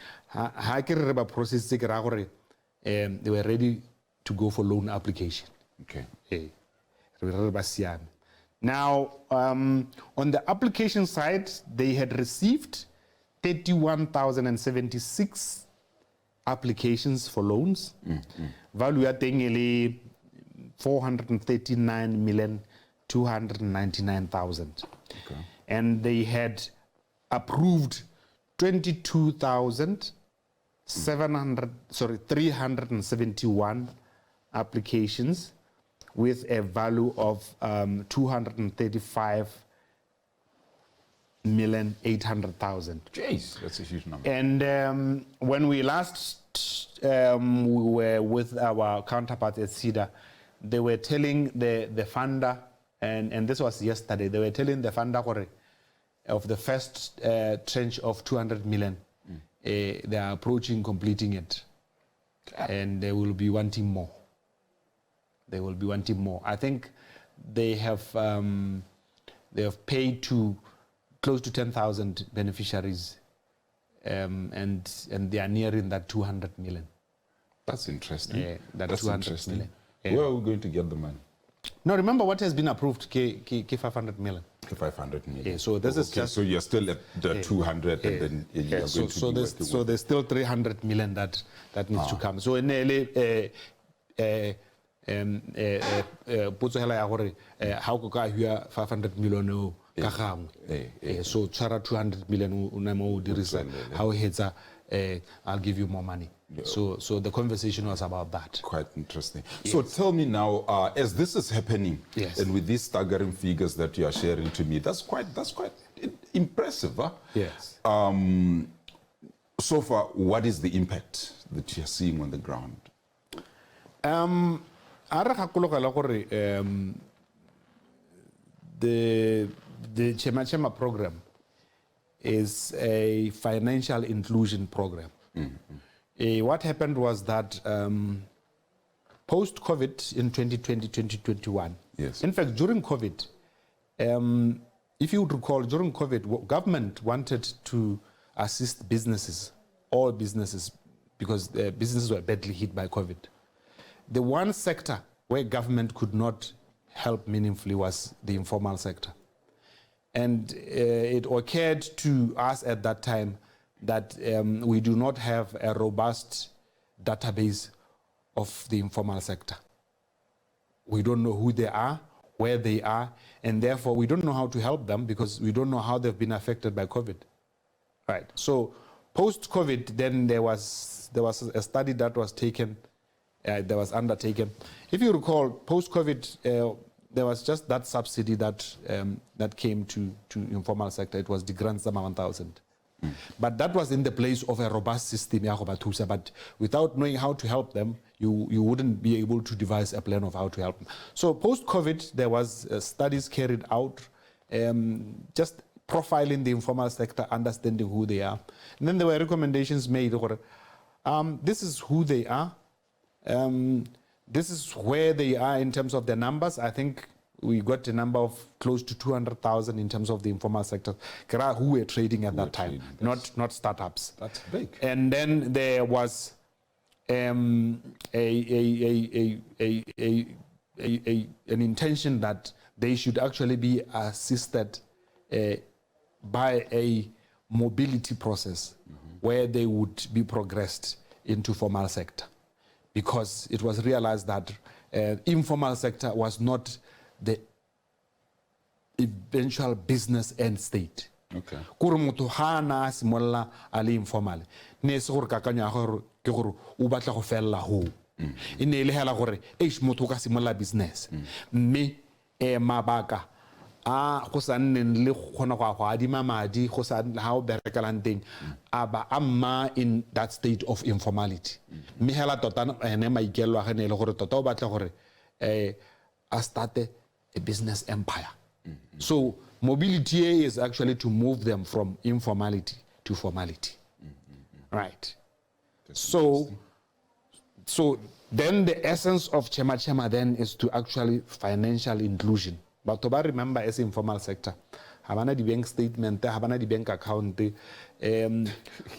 were ready to go for loan application. Okay. Now, on the application side, they had received 31,076 applications for loans. Value at 439,299,000. Okay. And they had approved 371 applications with a value of 235,800,000. Jeez, that's a huge number. And when we last we were with our counterparts at CEDA, they were telling the funder, and this was yesterday, they were telling the funder of the first tranche of 200 million, they are approaching completing it. And they will be wanting more. They will be wanting more. I think they have paid to close to 10,000 beneficiaries, and they are nearing that 200 million. That's interesting. Yeah, that's 200 interesting. million. Where are we going to get the money? No, remember what has been approved, K 500 million. 500 million. Yeah, so this is just. So you're still at the 200, and then you're going to be working with. There's still 300 million that needs to come. So nearly how could you 500 million? So 200 million. How I'll give you more money. So the conversation was about that. Quite interesting. Yes. So tell me now, as this is happening, yes, and with these staggering figures that you are sharing to me, that's quite impressive. Huh? Yes. So far, what is the impact that you're seeing on the ground? The ChemaChema program is a financial inclusion program. What happened was that post-COVID in 2020, 2021, yes, in fact, during COVID, if you recall, during COVID, government wanted to assist businesses, all businesses, because businesses were badly hit by COVID. The one sector where government could not help meaningfully was the informal sector. And it occurred to us at that time that we do not have a robust database of the informal sector. We don't know who they are, where they are, and therefore we don't know how to help them because we don't know how they've been affected by COVID. Right. So post-COVID, then there was a study that was taken, that was undertaken. If you recall, post-COVID, there was just that subsidy that came to informal sector. It was the grant sum 1,000. But that was in the place of a robust system. But without knowing how to help them, you wouldn't be able to devise a plan of how to help them. So post-COVID, there was studies carried out, just profiling the informal sector, understanding who they are. And then there were recommendations made. This is who they are. This is where they are in terms of the numbers. I think we got a number of close to 200,000 in terms of the informal sector who were trading at that time, not startups. That's big. And then there was an intention that they should actually be assisted by a mobility process where they would be progressed into formal sector, because it was realized that informal sector was not the eventual business end state. Okay. Kore motho ha na simolla a le informal ne se gore kakanya gore ke gore o batla go fella ho e ne le hela gore motho ka simolla business mme mabaka a go sa nneng le gona go adima madi go sa ha o berekelang teng aba amma in that state of informality mme hela tota ene maikelo a gane le gore tota o batla gore a starte a business empire. So mobility is actually to move them from informality to formality. Right. So then the essence of ChemaChema then is to actually financial inclusion. But to remember as informal sector, havana the bank statement, havana the bank account.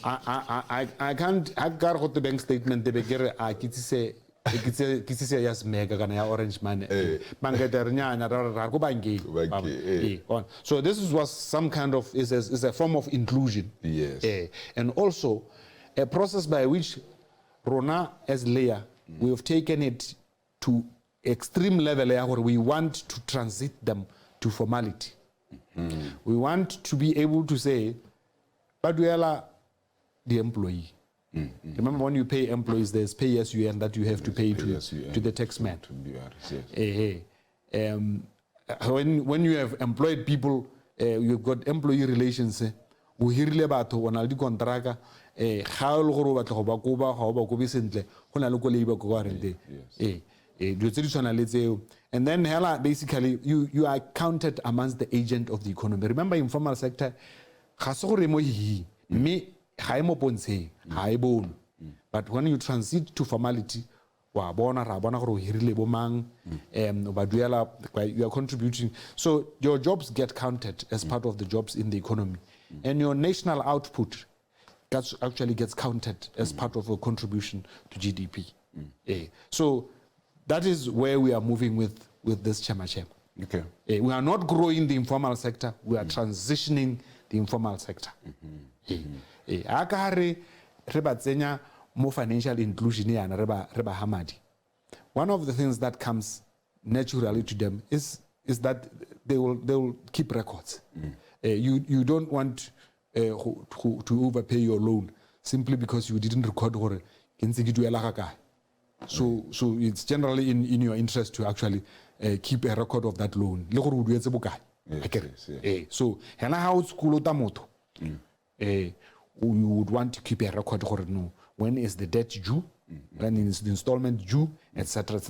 I can't go the bank statement. The beggar I say. Kitse yas mega kana ya orange man mangeternya na go bangi. So this was some kind of is a form of inclusion. Yes. And also a process by which Rona as Leia we have taken it to extreme level where we want to transit them to formality. We want to be able to say Baduela the employee. Remember when you pay employees, there's pay as you earn that you have to pay to the tax man. When you have employed people, you've got employee relations. We hear about one of the contract. How long about and then basically you are counted amongst the agent of the economy. Remember, informal sector. But when you transit to formality, you are contributing. So your jobs get counted as part of the jobs in the economy. And your national output actually gets counted as part of a contribution to GDP. So that is where we are moving with this ChemaChema. Okay. We are not growing the informal sector, we are transitioning the informal sector. More financial inclusion one of the things that comes naturally to them is that they will keep records. You don't want to overpay your loan simply because you didn't record so it's generally in your interest to actually keep a record of that loan. So how school you would want to keep a record of when is the debt due, when is the installment due, etc.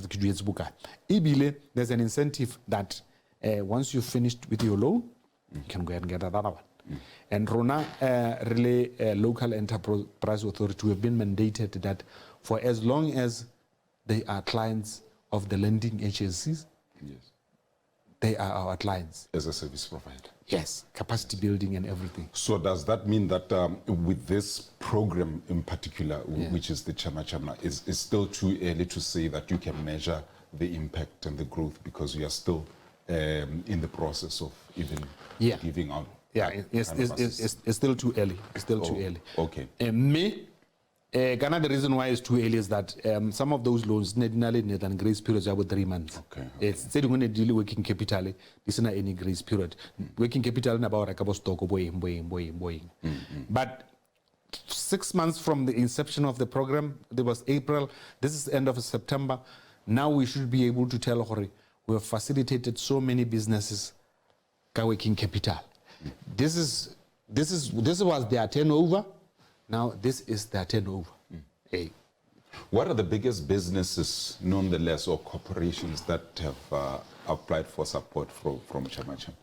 There's an incentive that once you've finished with your loan, you can go and get another one. And Rona Relay Local Enterprise Authority, we have been mandated that for as long as they are clients of the lending agencies, they are our clients. As a service provider. Yes, capacity building and everything. So does that mean that with this program in particular, which is the ChemaChema, is still too early to say that you can measure the impact and the growth because you are still in the process of even giving out? Yeah, it's still too early. It's still too early. Okay. The reason why it's too early is that some of those loans need than grace periods about 3 months. Okay. It's said when they deal working capital, this is not any grace period. Working capital about a couple stock boying. But 6 months from the inception of the program, there was April. This is the end of September. Now we should be able to tell we have facilitated so many businesses working capital. This was their turnover. Now this is their turnover. What are the biggest businesses, nonetheless, or corporations that have applied for support from ChemaChema?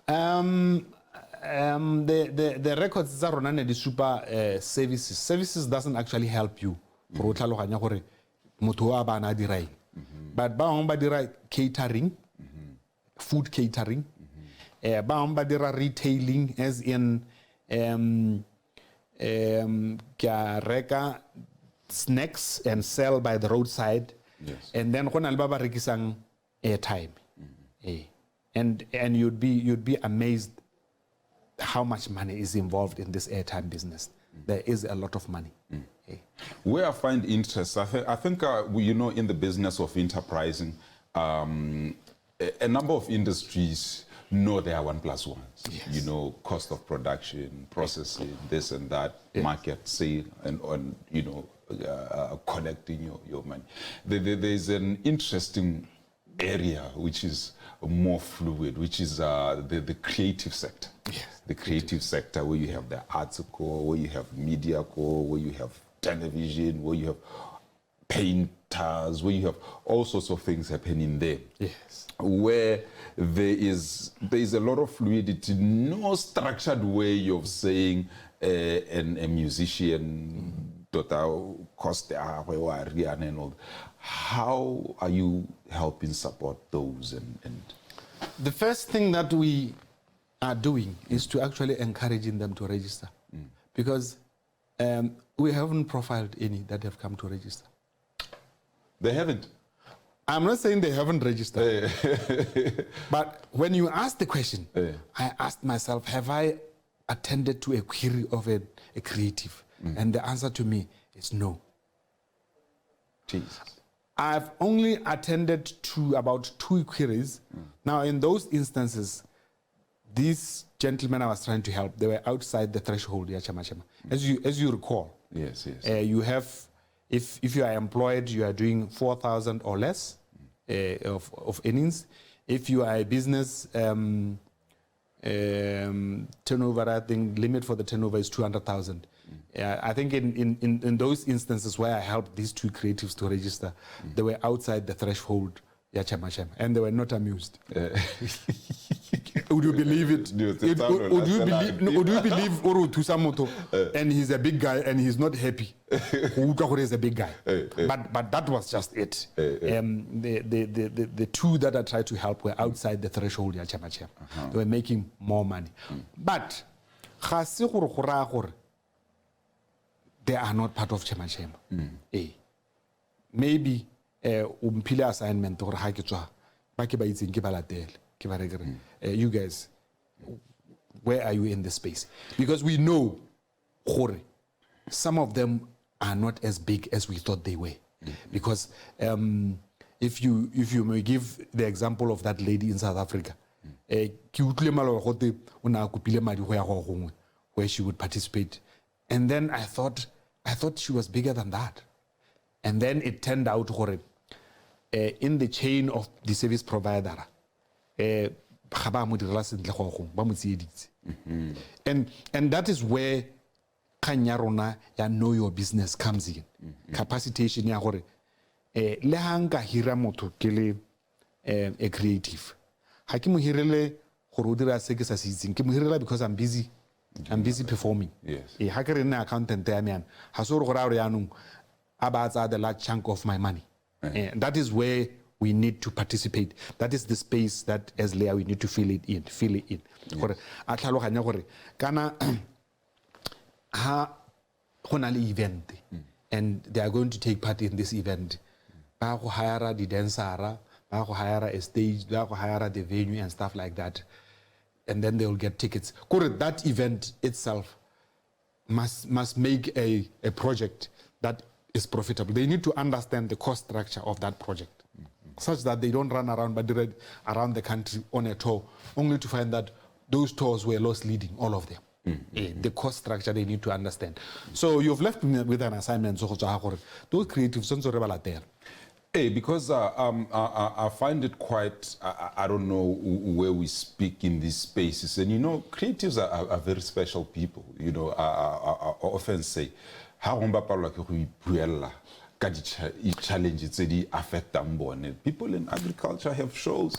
The records are on the super services. Services doesn't actually help you go tlhaloganya gore motho wa ba na dirai but ba bangwe ba dira catering, food catering, ba bangwe ba dira retailing as in ka reka snacks and sell by the roadside. Yes. And then go na le ba ba rekisang airtime. And you'd be amazed how much money is involved in this airtime business. There is a lot of money. Where I find interest, I think you know, in the business of enterprising, a number of industries know they are 1+1. Yes. You know, cost of production, processing, this and that, market, sale, and on, you know, collecting your money. There's an interesting area which is more fluid, which is the creative sector. Yes. The creative sector, where you have the arts core, where you have media core, where you have television, where you have painters, where you have all sorts of things happening there. Yes. Where there is a lot of fluidity, no structured way of saying a musician cost and all. How are you helping support those? And the first thing that we are doing is to actually encouraging them to register, because we haven't profiled any that have come to register. They haven't. I'm not saying they haven't registered, but when you ask the question, I asked myself, have I attended to a query of a creative? And the answer to me is no. Jesus. I've only attended to about 2 queries. Now, in those instances, these gentlemen I was trying to help, they were outside the threshold, ChemaChema. As you recall, yes. You have, if you are employed, you are doing 4,000 or less of earnings. If you are a business, turnover, I think limit for the turnover is 200,000. I think in those instances where I helped these 2 creatives to register, they were outside the threshold, ChemaChema, and they were not amused. Would you believe it? Would you believe Uru Tusamoto and he's a big guy and he's not happy? Ukakure is a big guy. But that was just it. The 2 that I tried to help were outside the threshold, ChemaChema. They were making more money. But they are not part of ChemaChema. Maybe umpile assignment or haketswa ba ke ba itseng ke ba latele ke ba rekere you guys, where are you in this space? Because we know some of them are not as big as we thought they were. Because if you may give the example of that lady in South Africa, where she would participate, and then I thought she was bigger than that. And then it turned out in the chain of the service provider, and that is where kanya ya know your business comes in. Capacitation ya gore le hanga hira motho ke le a creative. Ha ke mo hirele gore o dira se ke sa sitseng, ke mo hirela because I'm busy performing. Yes. Ha ke re nna accountant ya me ha so gore a re yanong abatsa the large chunk of my money. That is where we need to participate. That is the space that as LEA we need to fill it in. Gore a tlhaloganya gore kana ha gona le event and they are going to take part in this event. Ba go hire the dancer, ba go hire a stage, ba go hire the venue and stuff like that. And then they will get tickets. That event itself must make a project that is profitable. They need to understand the cost structure of that project, such that they don't run around around the country on a tour, only to find that those tours were loss leading, all of them. The cost structure they need to understand. So you've left me with an assignment. So those creatives, because I find it quite, I don't know where we speak in these spaces. And you know, creatives are very special people. You know, I often say, how challenges affect them. People in agriculture have shows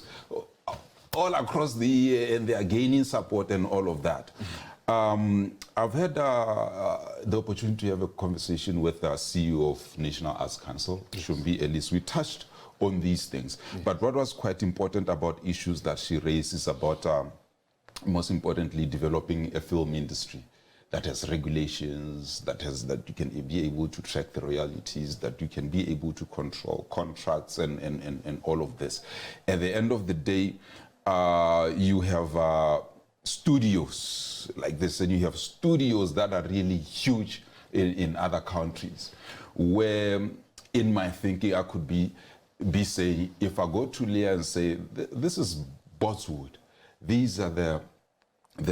all across the year and they are gaining support and all of that. I've had the opportunity to have a conversation with the CEO of National Arts Council, Shumbi Ellis. We touched on these things. But what was quite important about issues that she raised is about, most importantly, developing a film industry that has regulations, that you can be able to track the royalties, that you can be able to control contracts and all of this. At the end of the day, you have studios like this, and you have studios that are really huge in other countries, where in my thinking I could be saying, if I go to Leia and say, this is Botswood, these are the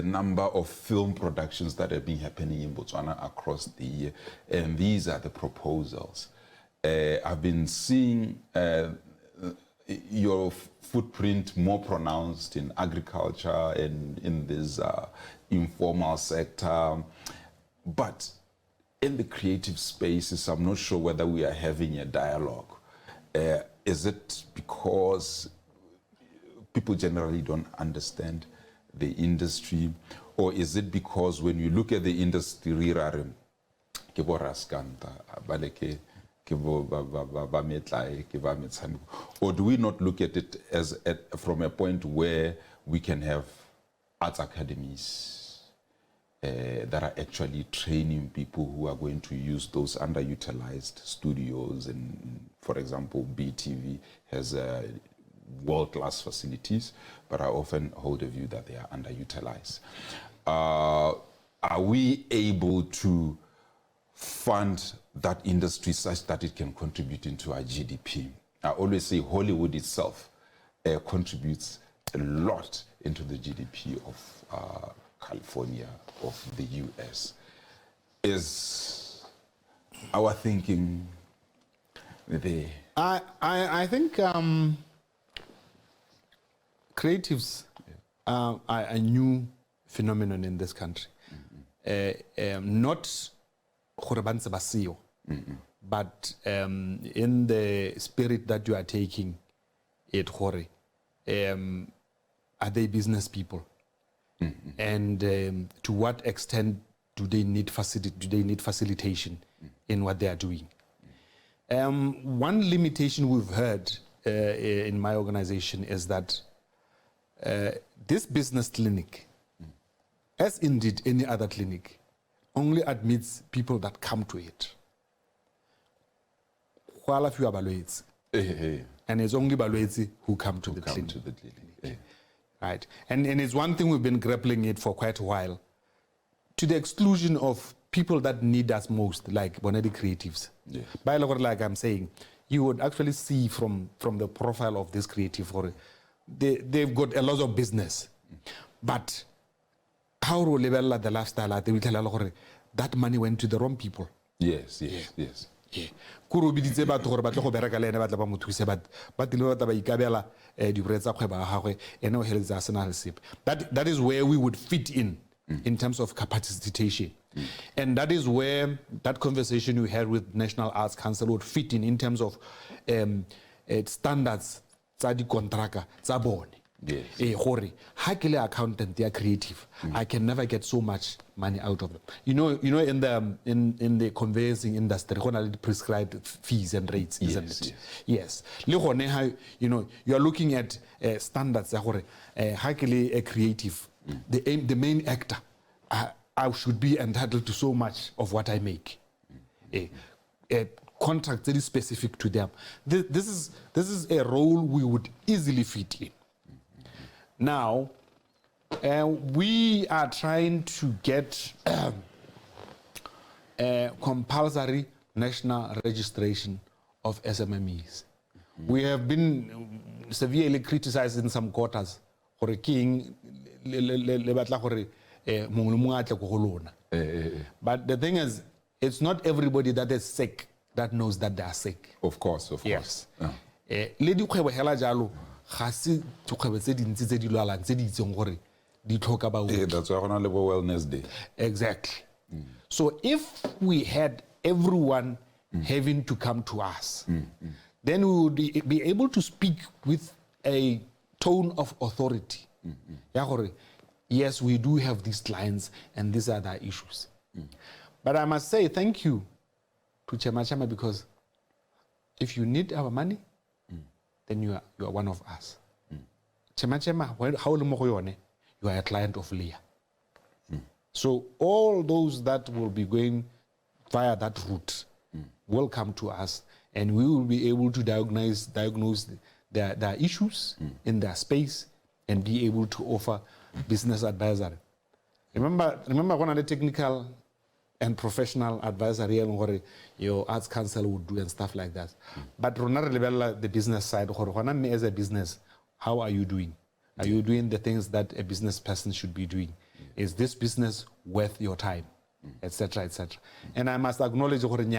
number of film productions that have been happening in Botswana across the year, and these are the proposals. I've been seeing your footprint more pronounced in agriculture and in this informal sector, but in the creative spaces, I'm not sure whether we are having a dialogue. Is it because people generally don't understand the industry, or is it because when you look at the industry, or do we not look at it as from a point where we can have arts academies that are actually training people who are going to use those underutilized studios? And for example, BTV has world-class facilities, but I often hold a view that they are underutilized. Are we able to fund that industry such that it can contribute into our GDP? I always say Hollywood itself contributes a lot into the GDP of California, of the US. Is our thinking there? I think creatives are a new phenomenon in this country. Not but in the spirit that you are taking it, are they business people? And to what extent do they need facilitation in what they are doing? One limitation we've heard in my organization is that this business clinic, as indeed any other clinic, only admits people that come to it. And it's only balwetsi who come to the clinic. Right. And it's one thing we've been grappling it for quite a while, to the exclusion of people that need us most, like Bonedi creatives. Yes. By like I'm saying, you would actually see from the profile of this creative, they've got a lot of business. But how do level the lifestyle, they will tell that money went to the wrong people. Yes. Yeah. That is where we would fit in terms of capacitation. And that is where that conversation we had with National Arts Council would fit in terms of standards, Yes. Accountant, they are creative. I can never get so much money out of them. You know, in the conveyancing industry, prescribed fees and rates, isn't it? Yes. You are looking at standards. A creative, the main actor, I should be entitled to so much of what I make. A contract that is specific to them. This is a role we would easily fit in. Now, we are trying to get a compulsory national registration of SMMEs. We have been severely criticized in some quarters for a king. But the thing is, it's not everybody that is sick that knows that they are sick. Of course. Yes. That's why on a wellness day. Exactly. So if we had everyone having to come to us, then we would be able to speak with a tone of authority. yes, we do have these clients and these are the issues. But I must say thank you to ChemaChema, because if you need our money, then you are one of us. ChemaChema, how you are a client of Leia. So all those that will be going via that route will come to us, and we will be able to diagnose their issues in their space and be able to offer business advisory. Remember one of the technical and professional advisory your arts council would do and stuff like that. But the business side, as a business, how are you doing? Are you doing the things that a business person should be doing? Is this business worth your time? Etc. etc. And I must acknowledge when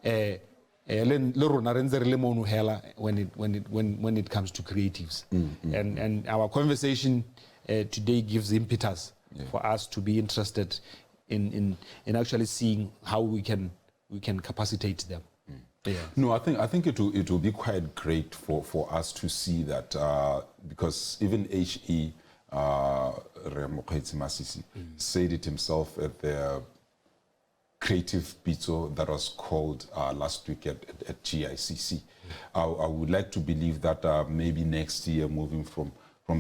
it comes to creatives. And our conversation today gives impetus for us to be interested in actually seeing how we can capacitate them. No, I think it will be quite great for us to see that, because even HE said it himself at the creative pizza that was called last week at GICC. I would like to believe that maybe next year, moving from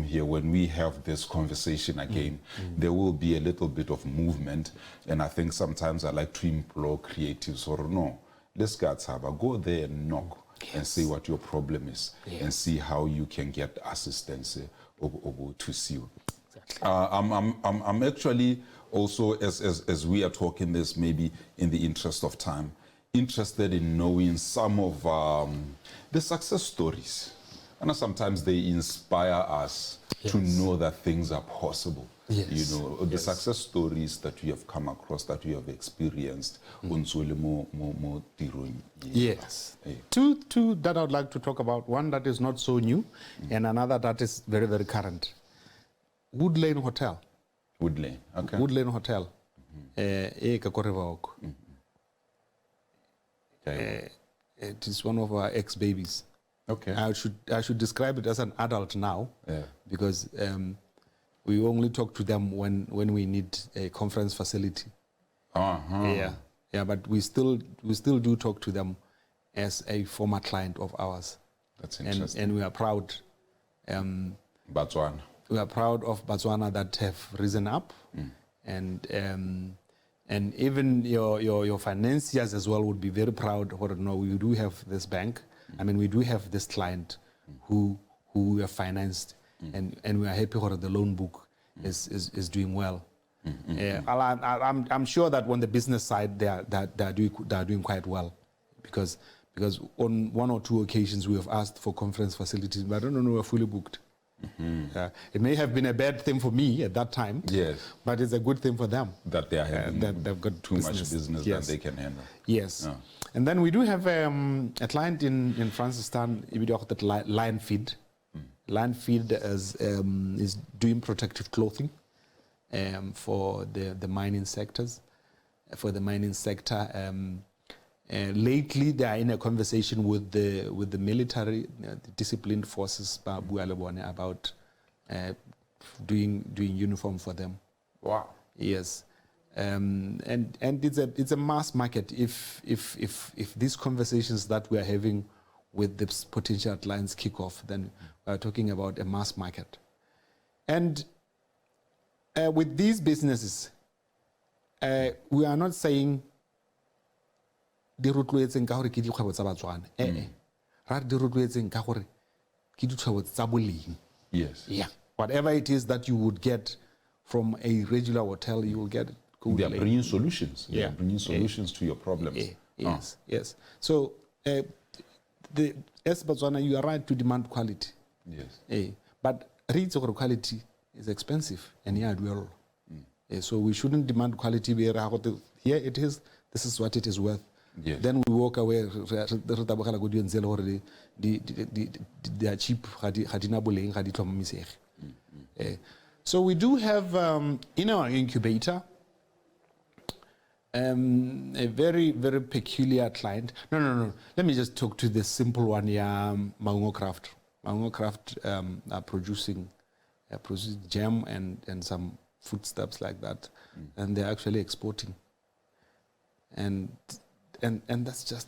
here, when we have this conversation again, there will be a little bit of movement. And I think sometimes I like to implore creatives, or no, let's go there and knock and see what your problem is, and see how you can get assistance to see you. Exactly. I'm actually also, as we are talking this, maybe in the interest of time, interested in knowing some of the success stories. And sometimes they inspire us to know that things are possible. You know, the success stories that you have come across, that you have experienced. Yes. Two that I would like to talk about. One that is not so new, and another that is very, very current. Wood Lane Hotel. Wood Lane, okay. Wood Lane Hotel. It is one of our ex-babies. Okay. I should describe it as an adult now, because we only talk to them when we need a conference facility. But we still do talk to them as a former client of ours. That's interesting. And we are proud. Botswana. We are proud of Botswana that have risen up, and even your financiers as well would be very proud. We do have this bank. I mean, we do have this client who we have financed, and we are happy that the loan book is doing well. I'm sure that on the business side they are doing quite well, because on one or two occasions we have asked for conference facilities, but I don't know, we're fully booked. It may have been a bad thing for me at that time, but it's a good thing for them that they are having that they've got too much business that they can handle. And then we do have a client in Francistown, that Lion Feed. Lion Feed is doing protective clothing for the mining sectors. For the mining sector, lately they are in a conversation with the military, the disciplined forces, about doing uniform for them. Wow. Yes. And it's a mass market. If these conversations that we are having with the potential clients kick off, then we are talking about a mass market. And with these businesses, we are not saying di rotloetseng ka gore ke dikgwebo tsa Batswana. Ra di rotloetseng ka gore ke dikgwebo tsa boleng. Yes. Yeah. Whatever it is that you would get from a regular hotel, you will get it. They are bringing solutions. They are bringing solutions to your problems. Yes. So, as Botswana, you are right to demand quality. Yes. But reach or quality is expensive, and well. So we shouldn't demand quality. Here it is. This is what it is worth. Yes. Then we walk away. They are cheap. So we do have in our incubator a very, very peculiar client. No. Let me just talk to the simple one. Maungo Craft. Maungo Craft are producing jam and some foodstuffs like that, and they're actually exporting. And that's just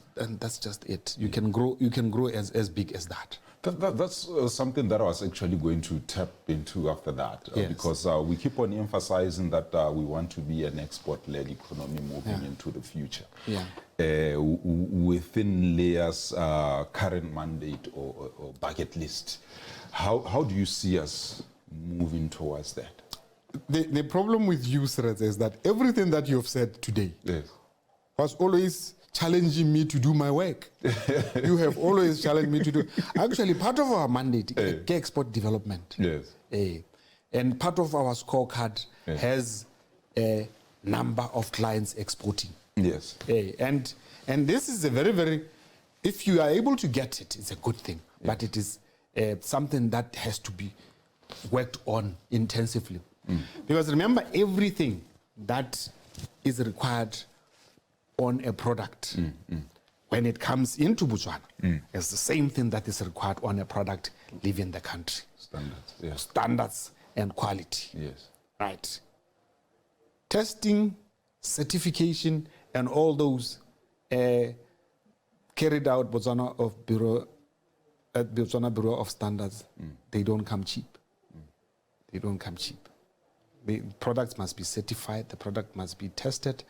it. You can grow as big as that. That's something that I was actually going to tap into after that, Yes. because we keep on emphasizing that we want to be an export-led economy moving into the future. Yeah. Within Leia's current mandate or bucket list, how do you see us moving towards that? The problem with you, Siraj, is that everything that you have said today was always challenging me to do my work. You have always challenged me to do. Actually, part of our mandate is export development. Yes. And part of our scorecard has a number of clients exporting. Yes. And this is a very, very, if you are able to get it, it's a good thing. But it is something that has to be worked on intensively. Because remember, everything that is required on a product when it comes into Botswana is the same thing that is required on a product leaving the country. Standards. Yes. Standards and quality. Yes. Right. Testing, certification, and all those carried out Botswana Bureau of Standards, they don't come cheap. They don't come cheap. The products must be certified, the product must be tested.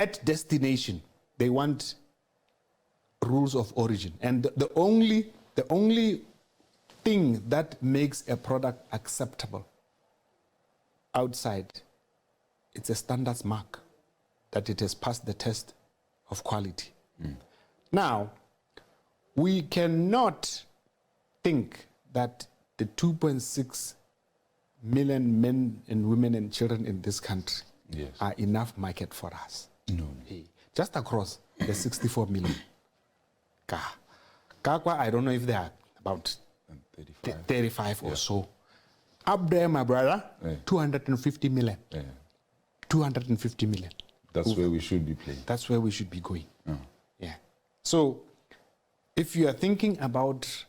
At destination, they want rules of origin. And the only thing that makes a product acceptable outside, it's a standards mark that it has passed the test of quality. Now, we cannot think that the 2.6 million men and women and children in this country are enough market for us. No. Just across the 64 million. Kakwa, I don't know if they are about 35 or so. Up there, my brother, 250 million. 250 million. That's where we should be playing. That's where we should be going. Yeah. So, if you are thinking about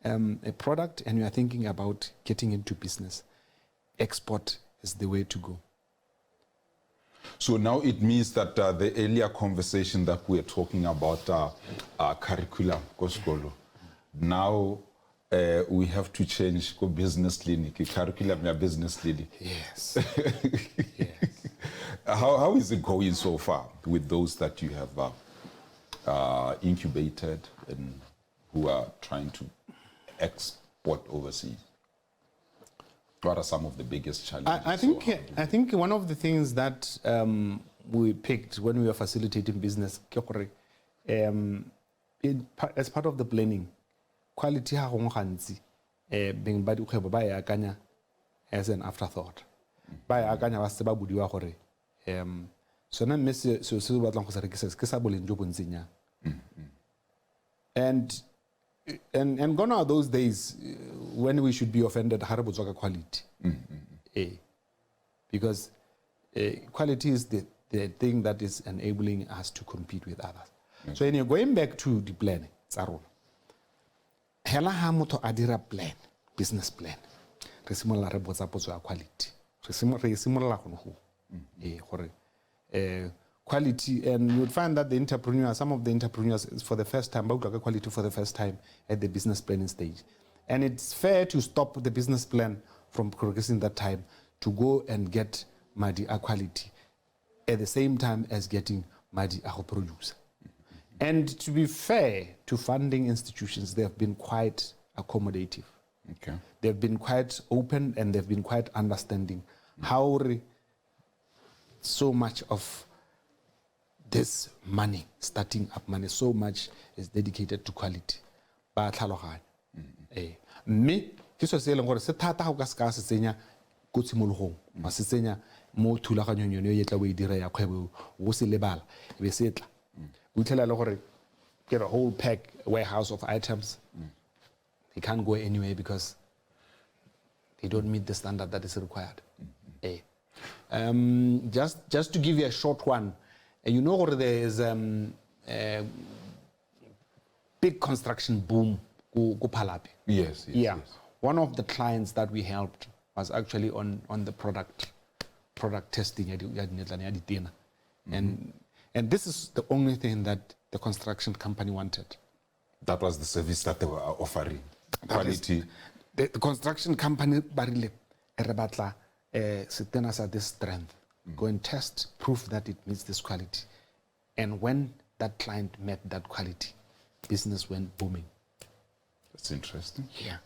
a product and you are thinking about getting into business, export is the way to go. So now it means that the earlier conversation that we are talking about curriculum, now we have to change go business clinic, curriculum ya business clinic. Yes. Yes. How is it going so far with those that you have incubated and who are trying to export overseas? What are some of the biggest challenges? I think one of the things that we picked when we were facilitating business, as part of the planning, quality being bad as an afterthought. By akanya ba se ba budiwa gore sona mme se batlang go se rekisa ke sa boleng jo bontsenya. And gone are those days when we should be offended harabo quality. Because quality is the thing that is enabling us to compete with others. So when you're going back to the planning, hela ha motho a dira plan, business plan, re simolla re botsa potso ya quality. Re simolla go gore quality, and you would find that some of the entrepreneurs for the first time, quality for the first time at the business planning stage. And it's fair to stop the business plan from progressing that time to go and get Madi a quality at the same time as getting Madi a producer. And to be fair to funding institutions, they have been quite accommodative. Okay. They've been quite open and they've been quite understanding how so much of this money, starting up money, so much is dedicated to quality. Ba tlhaloganya. Me ke so se leng gore se thata go ka se se tsenya go tshimologong ba se tsenya mo thulaganyong yone e tla bo e dira ya kgwebo go se lebala e be se tla o tlhela le gore get a whole pack warehouse of items. They can't go anywhere because they don't meet the standard that is required. Just to give you a short one, you know there is a big construction boom go Palapi. Yes. One of the clients that we helped was actually on the product product testing and this is the only thing that the construction company wanted. That was the service that they were offering. Quality. The construction company barile rebatla sitenas at this strength. Go and test, prove that it meets this quality. And when that client met that quality, business went booming. That's interesting. Yeah.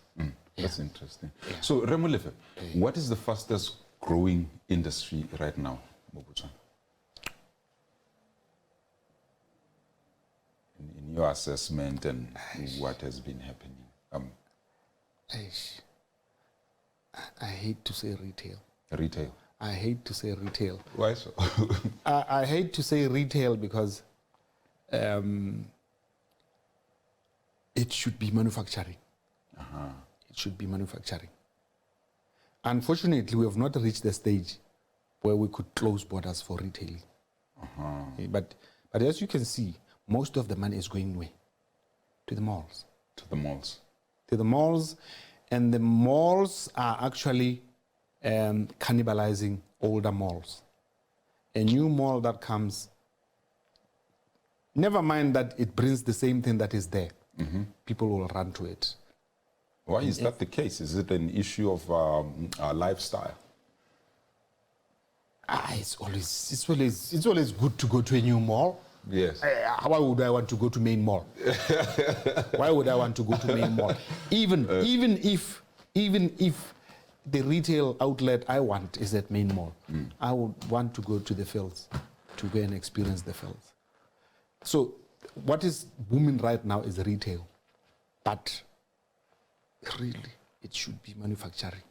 That's interesting. Yeah. So, Molefe, what is the fastest growing industry right now, Botswana? In your assessment and what has been happening? I hate to say retail. Retail? I hate to say retail. Why so? I hate to say retail because it should be manufacturing. It should be manufacturing. Unfortunately, we have not reached the stage where we could close borders for retailing. But as you can see, most of the money is going where? To the malls. To the malls. To the malls, and the malls are actually cannibalizing older malls. A new mall that comes, never mind that it brings the same thing that is there, people will run to it. Why is that the case? Is it an issue of lifestyle? It's always good to go to a new mall. Yes. Why would I want to go to main mall? Why would I want to go to main mall? Even if the retail outlet I want is at main mall, I would want to go to the fields to go and experience the fields. So what is booming right now is retail, but really it should be manufacturing.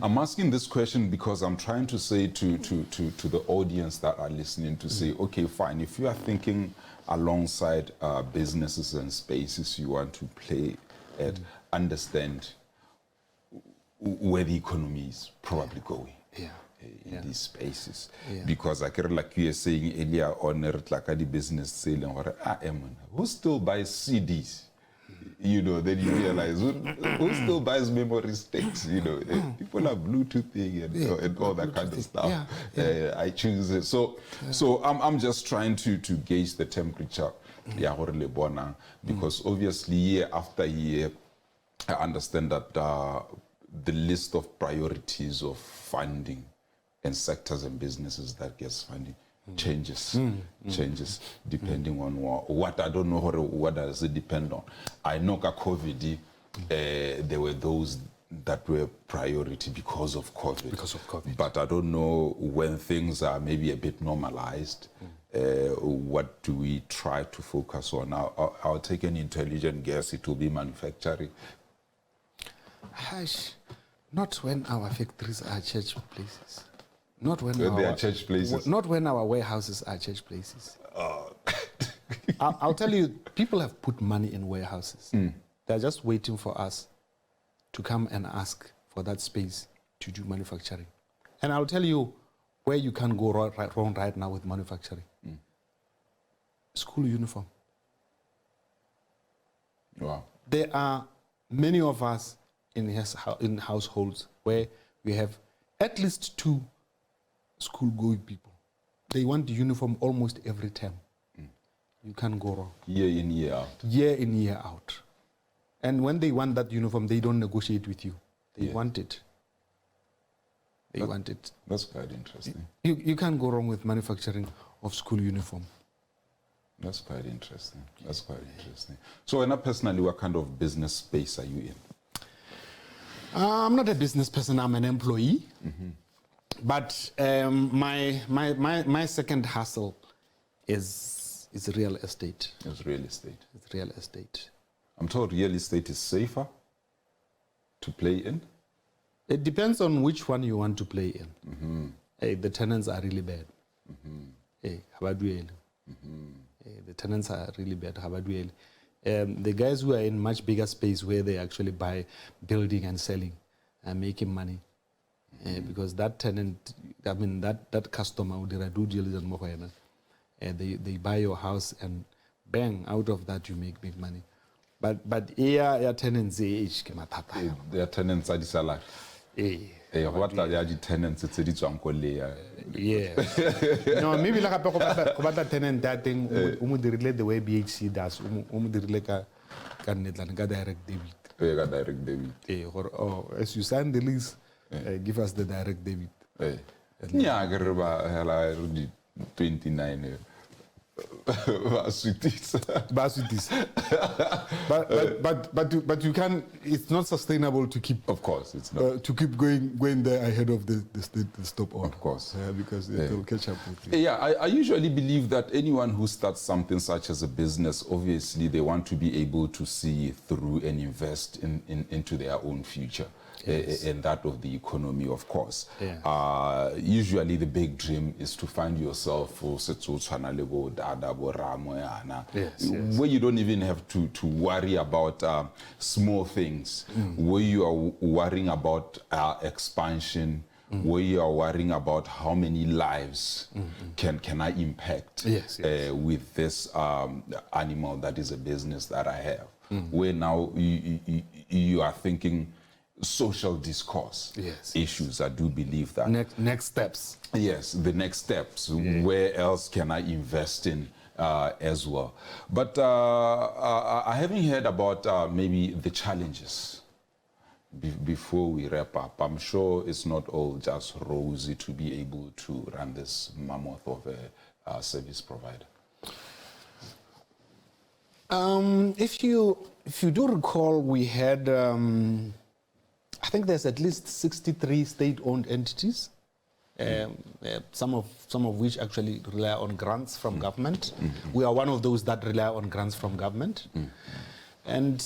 I'm asking this question because I'm trying to say to the audience that are listening to say, okay, fine, if you are thinking alongside businesses and spaces you want to play at, understand where the economy is probably going in these spaces. Because like you were saying earlier on, like the business selling, who still buys CDs? You know, then you realize who still buys memory sticks? You know, people are Bluetoothing and all that kind of stuff. I choose it. So I'm just trying to gauge the temperature. Because obviously year after year, I understand that the list of priorities of funding and sectors and businesses that gets funding changes depending on what I don't know what does it depend on. I know COVID there were those that were priority because of COVID. But I don't know when things are maybe a bit normalized, what do we try to focus on? I'll take an intelligent guess, it will be manufacturing. Not when our factories are church places. Not when they are church places. Not when our warehouses are church places. I'll tell you, people have put money in warehouses. They're just waiting for us to come and ask for that space to do manufacturing. And I'll tell you where you can go wrong right now with manufacturing. School uniform. Wow. There are many of us in households where we have at least 2 school-going people. They want the uniform almost every term. You can't go wrong. Year in, year out. Year in, year out. And when they want that uniform, they don't negotiate with you. They want it. They want it. That's quite interesting. You can't go wrong with manufacturing of school uniform. That's quite interesting. That's quite interesting. So, personally, what kind of business space are you in? I'm not a business person. I'm an employee. But my second hustle is real estate. It's real estate. It's real estate. I'm told real estate is safer to play in. It depends on which one you want to play in. The tenants are really bad. The tenants are really bad. The guys who are in much bigger space where they actually buy building and selling and making money. Because that tenant, I mean, that customer would do diligence more. They buy your house and bang, out of that you make big money. But tenants, their tenants are the salary. What are the tenants? It's a uncle Leia. Yes. No, maybe like a tenant that thing, the way BHC does, direct debit. Direct debit. Or as you sign the lease, give us the direct debit. Yeah, 29. But you can. It's not sustainable to keep. Of course, it's not. To keep going there ahead of the stop order. Of course, because it will catch up with you. Yeah, I usually believe that anyone who starts something such as a business, obviously they want to be able to see it through and invest into their own future. Yes. And that of the economy, of course. Yeah. Usually the big dream is to find yourself yes, where you don't even have to worry about small things, where you are worrying about expansion, where you are worrying about how many lives can I impact with this animal that is a business that I have. Where now you are thinking social discourse issues. I do believe that. Next steps. Yes, the next steps. Where else can I invest in as well? But I haven't heard about maybe the challenges before we wrap up. I'm sure it's not all just rosy to be able to run this mammoth of a service provider. If you do recall, we had I think there's at least 63 state-owned entities, some of which actually rely on grants from government. We are one of those that rely on grants from government. And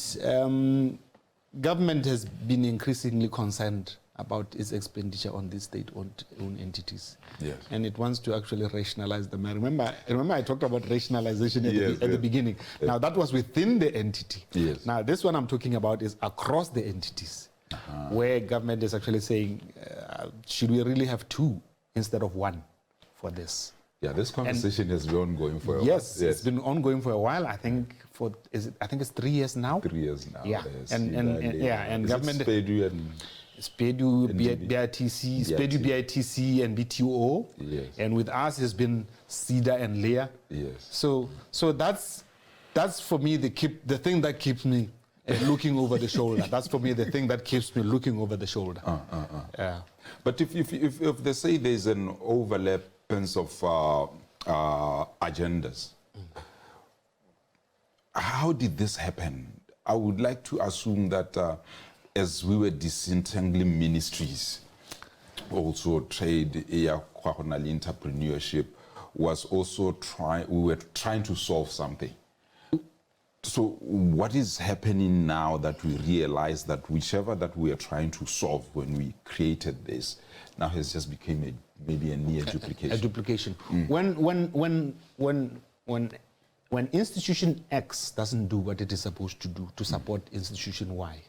government has been increasingly concerned about its expenditure on these state-owned entities. Yes. And it wants to actually rationalize them. Remember I talked about rationalization at the beginning. Yes. Now that was within the entity. Yes. Now this one I'm talking about is across the entities. Where government is actually saying, should we really have two instead of one for this? Yeah, this conversation has been ongoing for a while. Yes, it's been ongoing for a while. I think it's 3 years now. 3 years now. Yeah, yes. and government. SPEDU and BITC and BTO. Yes. And with us has been CEDA and Leia. Yes. So that's for me the thing that keeps me looking over the shoulder. That's for me the thing that keeps me looking over the shoulder. Yeah. But if they say there's an overlappance of agendas, how did this happen? I would like to assume that as we were disentangling ministries, also trade, entrepreneurship was also we were trying to solve something. So what is happening now that we realize that whichever that we are trying to solve when we created this now has just become maybe a near duplication? A duplication. When institution X doesn't do what it is supposed to do to support institution Y,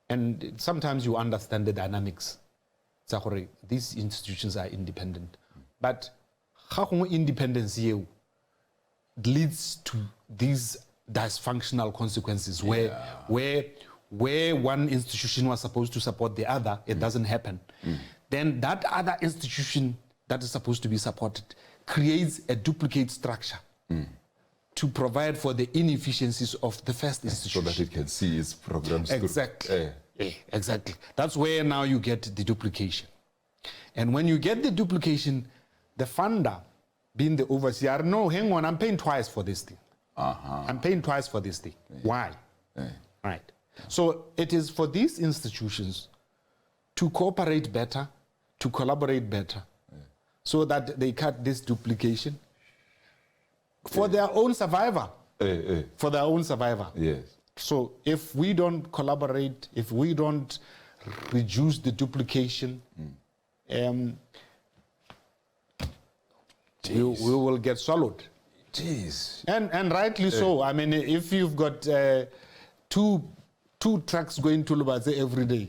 and sometimes you understand the dynamics. These institutions are independent, but how independence here leads to these dysfunctional consequences where one institution was supposed to support the other, it doesn't happen. Then that other institution that is supposed to be supported creates a duplicate structure to provide for the inefficiencies of the first institution. So that it can see its programs. Exactly. Exactly. That's where now you get the duplication. And when you get the duplication, the funder, being the overseer, no, hang on, I'm paying twice for this thing. I'm paying twice for this thing. Why? Right. So it is for these institutions to cooperate better, to collaborate better, so that they cut this duplication for their own survival. For their own survival. Yes. So if we don't collaborate, if we don't reduce the duplication, we will get swallowed. Jeez. And rightly so. I mean, if you've got two trucks going to Lubadze every day.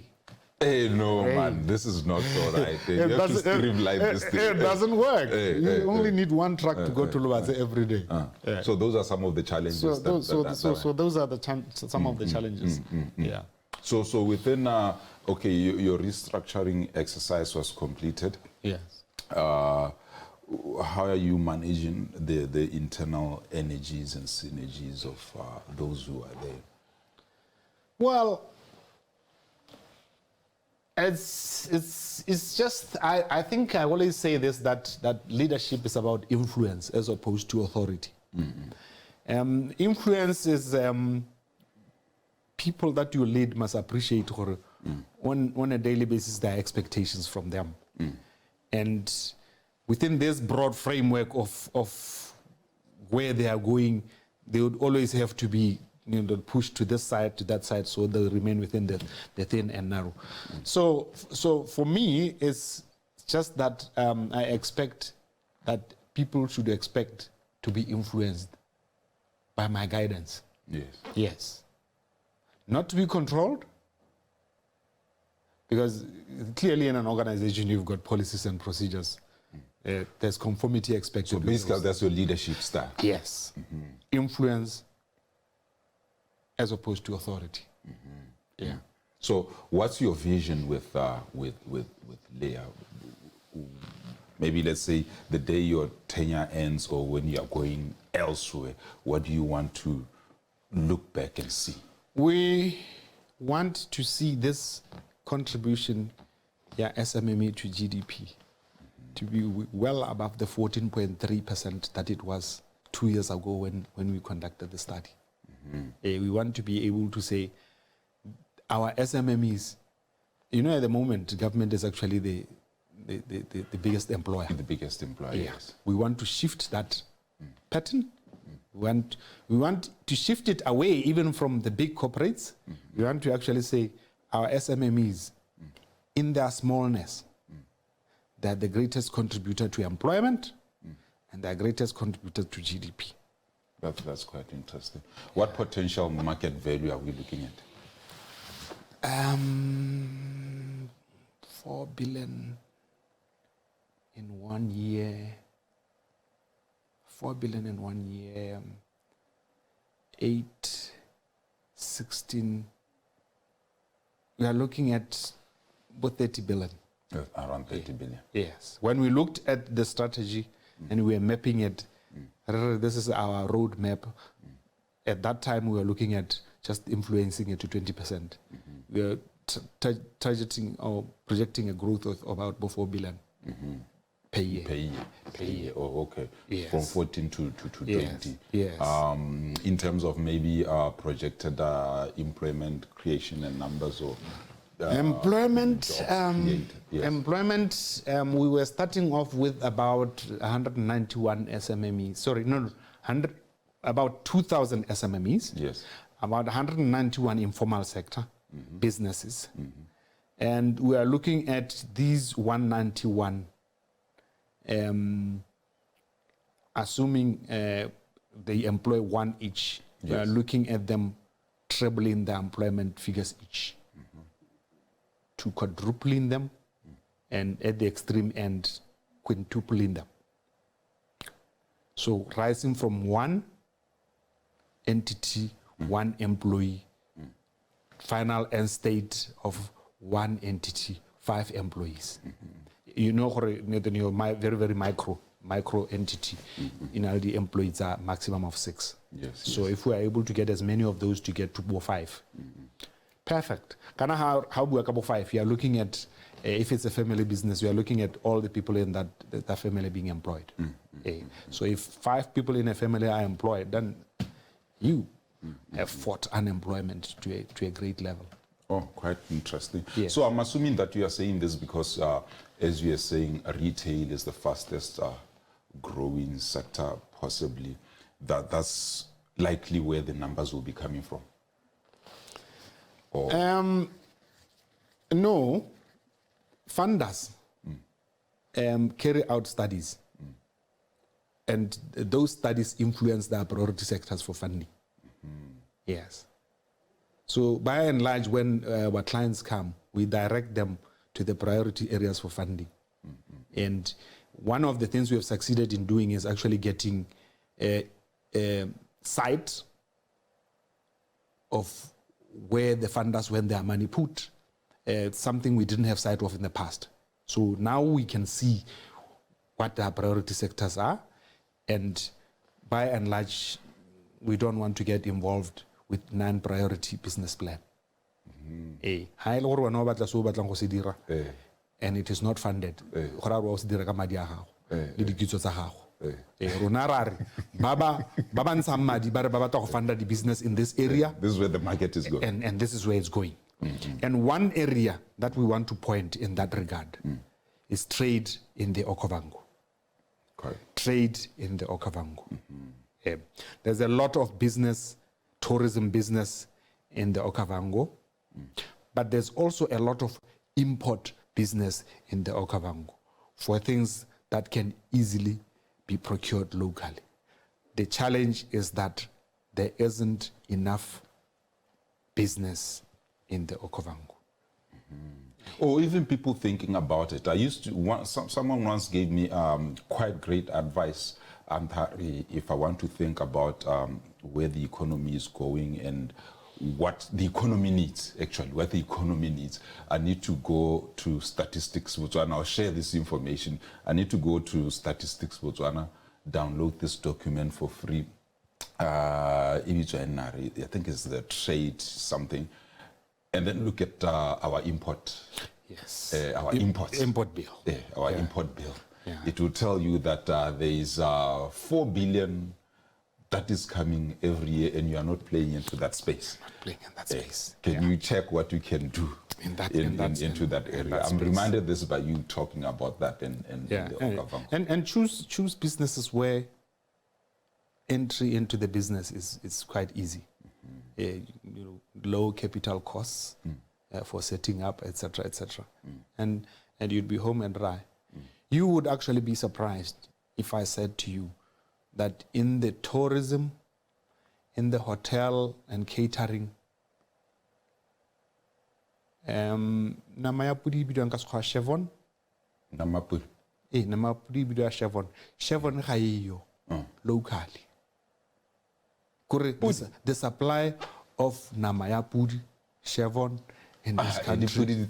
Man, this is not all right. You have to streamline this thing. It doesn't work. You only need one truck to go to Lubadze every day. So those are some of the challenges. So those are some of the challenges. Yeah. So within, okay, your restructuring exercise was completed. Yes. How are you managing the internal energies and synergies of those who are there? Well, it's just, I think I always say this, that leadership is about influence as opposed to authority. Mm-hmm. Influence is people that you lead must appreciate on a daily basis their expectations from them. And within this broad framework of where they are going, they would always have to be pushed to this side, to that side, so they'll remain within the thin and narrow. So for me, it's just that I expect that people should expect to be influenced by my guidance. Yes. Yes. Not to be controlled, because clearly in an organization you've got policies and procedures. There's conformity expected. So basically that's your leadership style. Yes. Mm-hmm. Influence as opposed to authority. Mm-hmm. Yeah. So what's your vision with Leia? Maybe let's say the day your tenure ends or when you are going elsewhere, what do you want to look back and see? We want to see this contribution, SMME to GDP, to be well above the 14.3% that it was 2 years ago when we conducted the study. Mm-hmm. We want to be able to say our SMMEs, at the moment, government is actually the biggest employer. The biggest employer, yes. We want to shift that pattern. We want to shift it away even from the big corporates. We want to actually say our SMMEs, in their smallness, they're the greatest contributor to employment and the greatest contributor to GDP. That's quite interesting. What potential market value are we looking at? 4 billion in 1 year. 4 billion in 1 year. 8, 16. We are looking at about 30 billion. Around 30 billion. Yes. When we looked at the strategy and we were mapping it, this is our roadmap. At that time, we were looking at just influencing it to 20%. We are targeting or projecting a growth of about 4 billion per year. Per year. Oh, okay. Yes. From 14 to 20. Yes. In terms of maybe projected employment creation and numbers or employment, yes. Employment. We were starting off with about 191 SMMEs. Sorry, no, about 2,000 SMMEs. Yes. About 191 informal sector businesses, and we are looking at these 191. Assuming they employ one each, we are looking at them trebling the employment figures each, to quadrupling them, and at the extreme end, quintupling them. So rising from one entity, one employee, final end state of one entity, 5 employees. Very, very micro entity. The employees are maximum of 6. Yes. So if we are able to get as many of those to get to 5, perfect. Kana how we are 5? You are looking at if it's a family business, we are looking at all the people in that family being employed. So if 5 people in a family are employed, then you have fought unemployment to a great level. Oh, quite interesting. Yes. So I'm assuming that you are saying this because, as you are saying, retail is the fastest growing sector, possibly. That's likely where the numbers will be coming from. Or no, funders carry out studies, and those studies influence the priority sectors for funding. Yes. So by and large, when our clients come, we direct them to the priority areas for funding. And one of the things we have succeeded in doing is actually getting a site of where the funders want their money put. Something we didn't have sight of in the past. So now we can see what our priority sectors are, and by and large, we don't want to get involved with non-priority business plan. And it is not funded. The business in this area. This is where the market is going. And this is where it's going. And one area that we want to point in that regard is trade in the Okavango. Trade in the Okavango. There's a lot of business, tourism business in the Okavango, but there's also a lot of import business in the Okavango for things that can easily be procured locally. The challenge is that there isn't enough business in the Okavango. Or even people thinking about it. I used to, someone once gave me quite great advice, if I want to think about where the economy is going and what the economy needs, actually, what the economy needs. I need to go to Statistics Botswana. I'll share this information. I need to go to Statistics Botswana, download this document for free. I think it's the trade something. And then look at our import. Yes. Our imports. Import bill. Our import bill. Yeah. It will tell you that there is 4 billion that is coming every year, and you are not playing into that space. Not playing in that space. Can you check what you can do into that area? I'm reminded this by you talking about that in the Okavango. And choose businesses where entry into the business is quite easy. Low capital costs for setting up, etc., etc. And you'd be home and dry. You would actually be surprised if I said to you that in the tourism, in the hotel and catering, namayapudi bidwa nka skwa Chevron. Namapudi. Namapudi bidwa Chevron. Chevron ga iyo locally. The supply of namayapudi, Chevron in this country.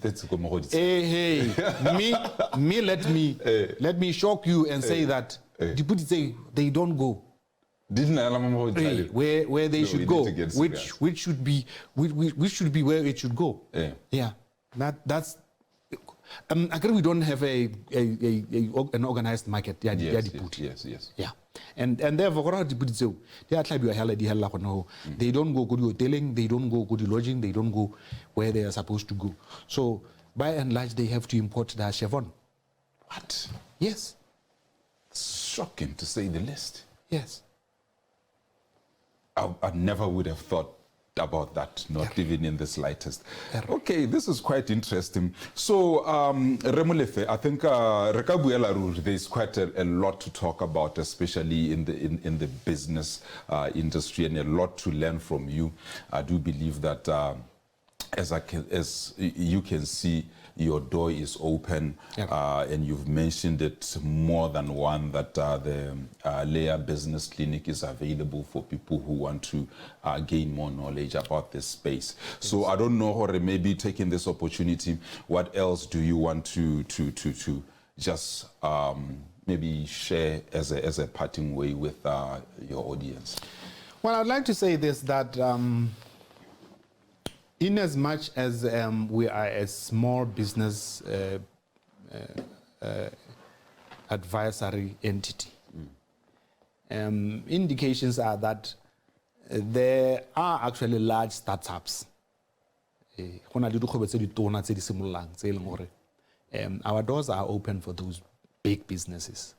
Let me shock you and say that they don't go where they should go, which should be where it should go. That's I agree. We don't have an organized market. Yeah. And therefore, they don't go to hoteling, they don't go to lodging, they don't go where they are supposed to go. So by and large, they have to import their Chevron. What? Yes. Shocking to say the least. Yes. I never would have thought about that, not even in the slightest. Okay, this is quite interesting. So, Molefe, I think there's quite a lot to talk about, especially in the business industry, and a lot to learn from you. I do believe that as you can see, your door is open, and you've mentioned it more than one, that the Leia Business Clinic is available for people who want to gain more knowledge about this space. Yes. So I don't know, Hore, maybe taking this opportunity, what else do you want to just maybe share as a parting way with your audience? Well, I'd like to say this, that in as much as we are a small business advisory entity, indications are that there are actually large startups. Our doors are open for those big businesses.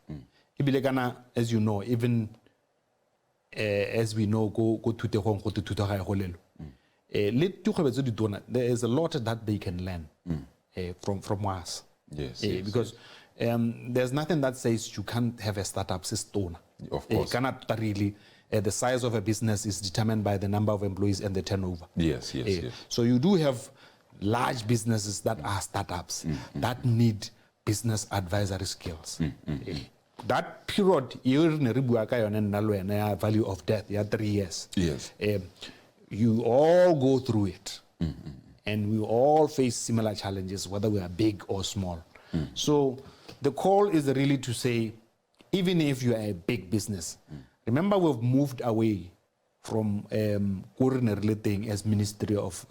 As you know, even as we know, there is a lot that they can learn from us. Yes, because there's nothing that says you can't have a startup system. Of course. You cannot really. The size of a business is determined by the number of employees and the turnover. Yes. So you do have large businesses that are startups that need business advisory skills. That period, value of death, 3 years. Yes. You all go through it. And we all face similar challenges, whether we are big or small. So the call is really to say, even if you are a big business, remember we've moved away from thing as Ministry of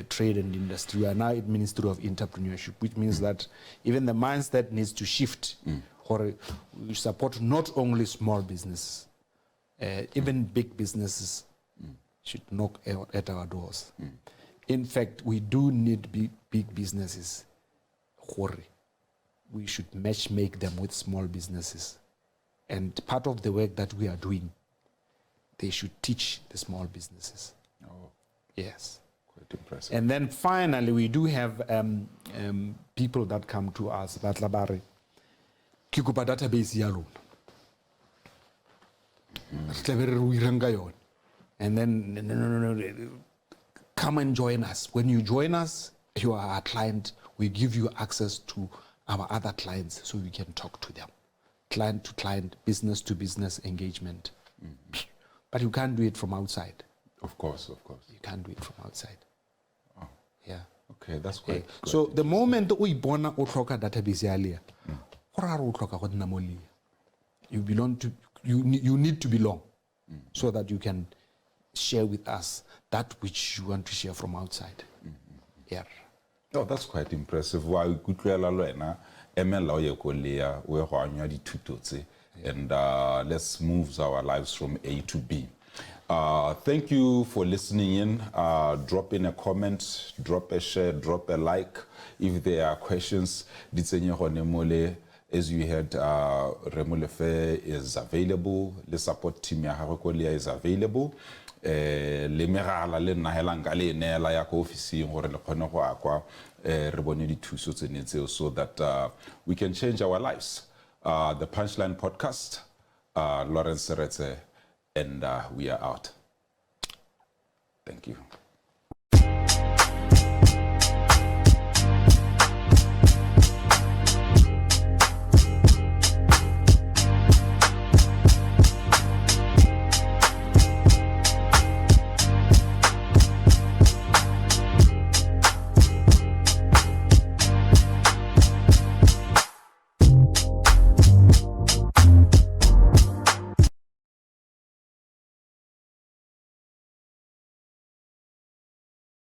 Trade and Industry. We are now at Ministry of Entrepreneurship, which means that even the mindset needs to shift. Or we support not only small businesses, even big businesses should knock at our doors. In fact, we do need big businesses. We should make them with small businesses. And part of the work that we are doing, they should teach the small businesses. Oh, yes. quite impressive. And then finally, we do have people that come to us, Batlabari, Kikupa database yalona. And then, no. Come and join us. When you join us, you are our client. We give you access to our other clients so you can talk to them. Client to client, business to business engagement. But you can't do it from outside. Of course. You can't do it from outside. Oh. Yeah. Okay, that's quite. So the moment we bona utroka database earlier, you belong to you need to belong so that you can share with us that which you want to share from outside. Yeah. Oh, that's quite impressive. Why could Leia and let's move our lives from A to B. Thank you for listening in. Drop in a comment, drop a share, drop a like. If there are questions, as you heard, Molefe is available. The support team Leia is available. Le megala le nahelanga le neela ya ko office gore le khone go akwa re bone dithuso tsenetse so that we can change our lives. The Punchline podcast, Lawrence Seretse, and we are out. Thank you.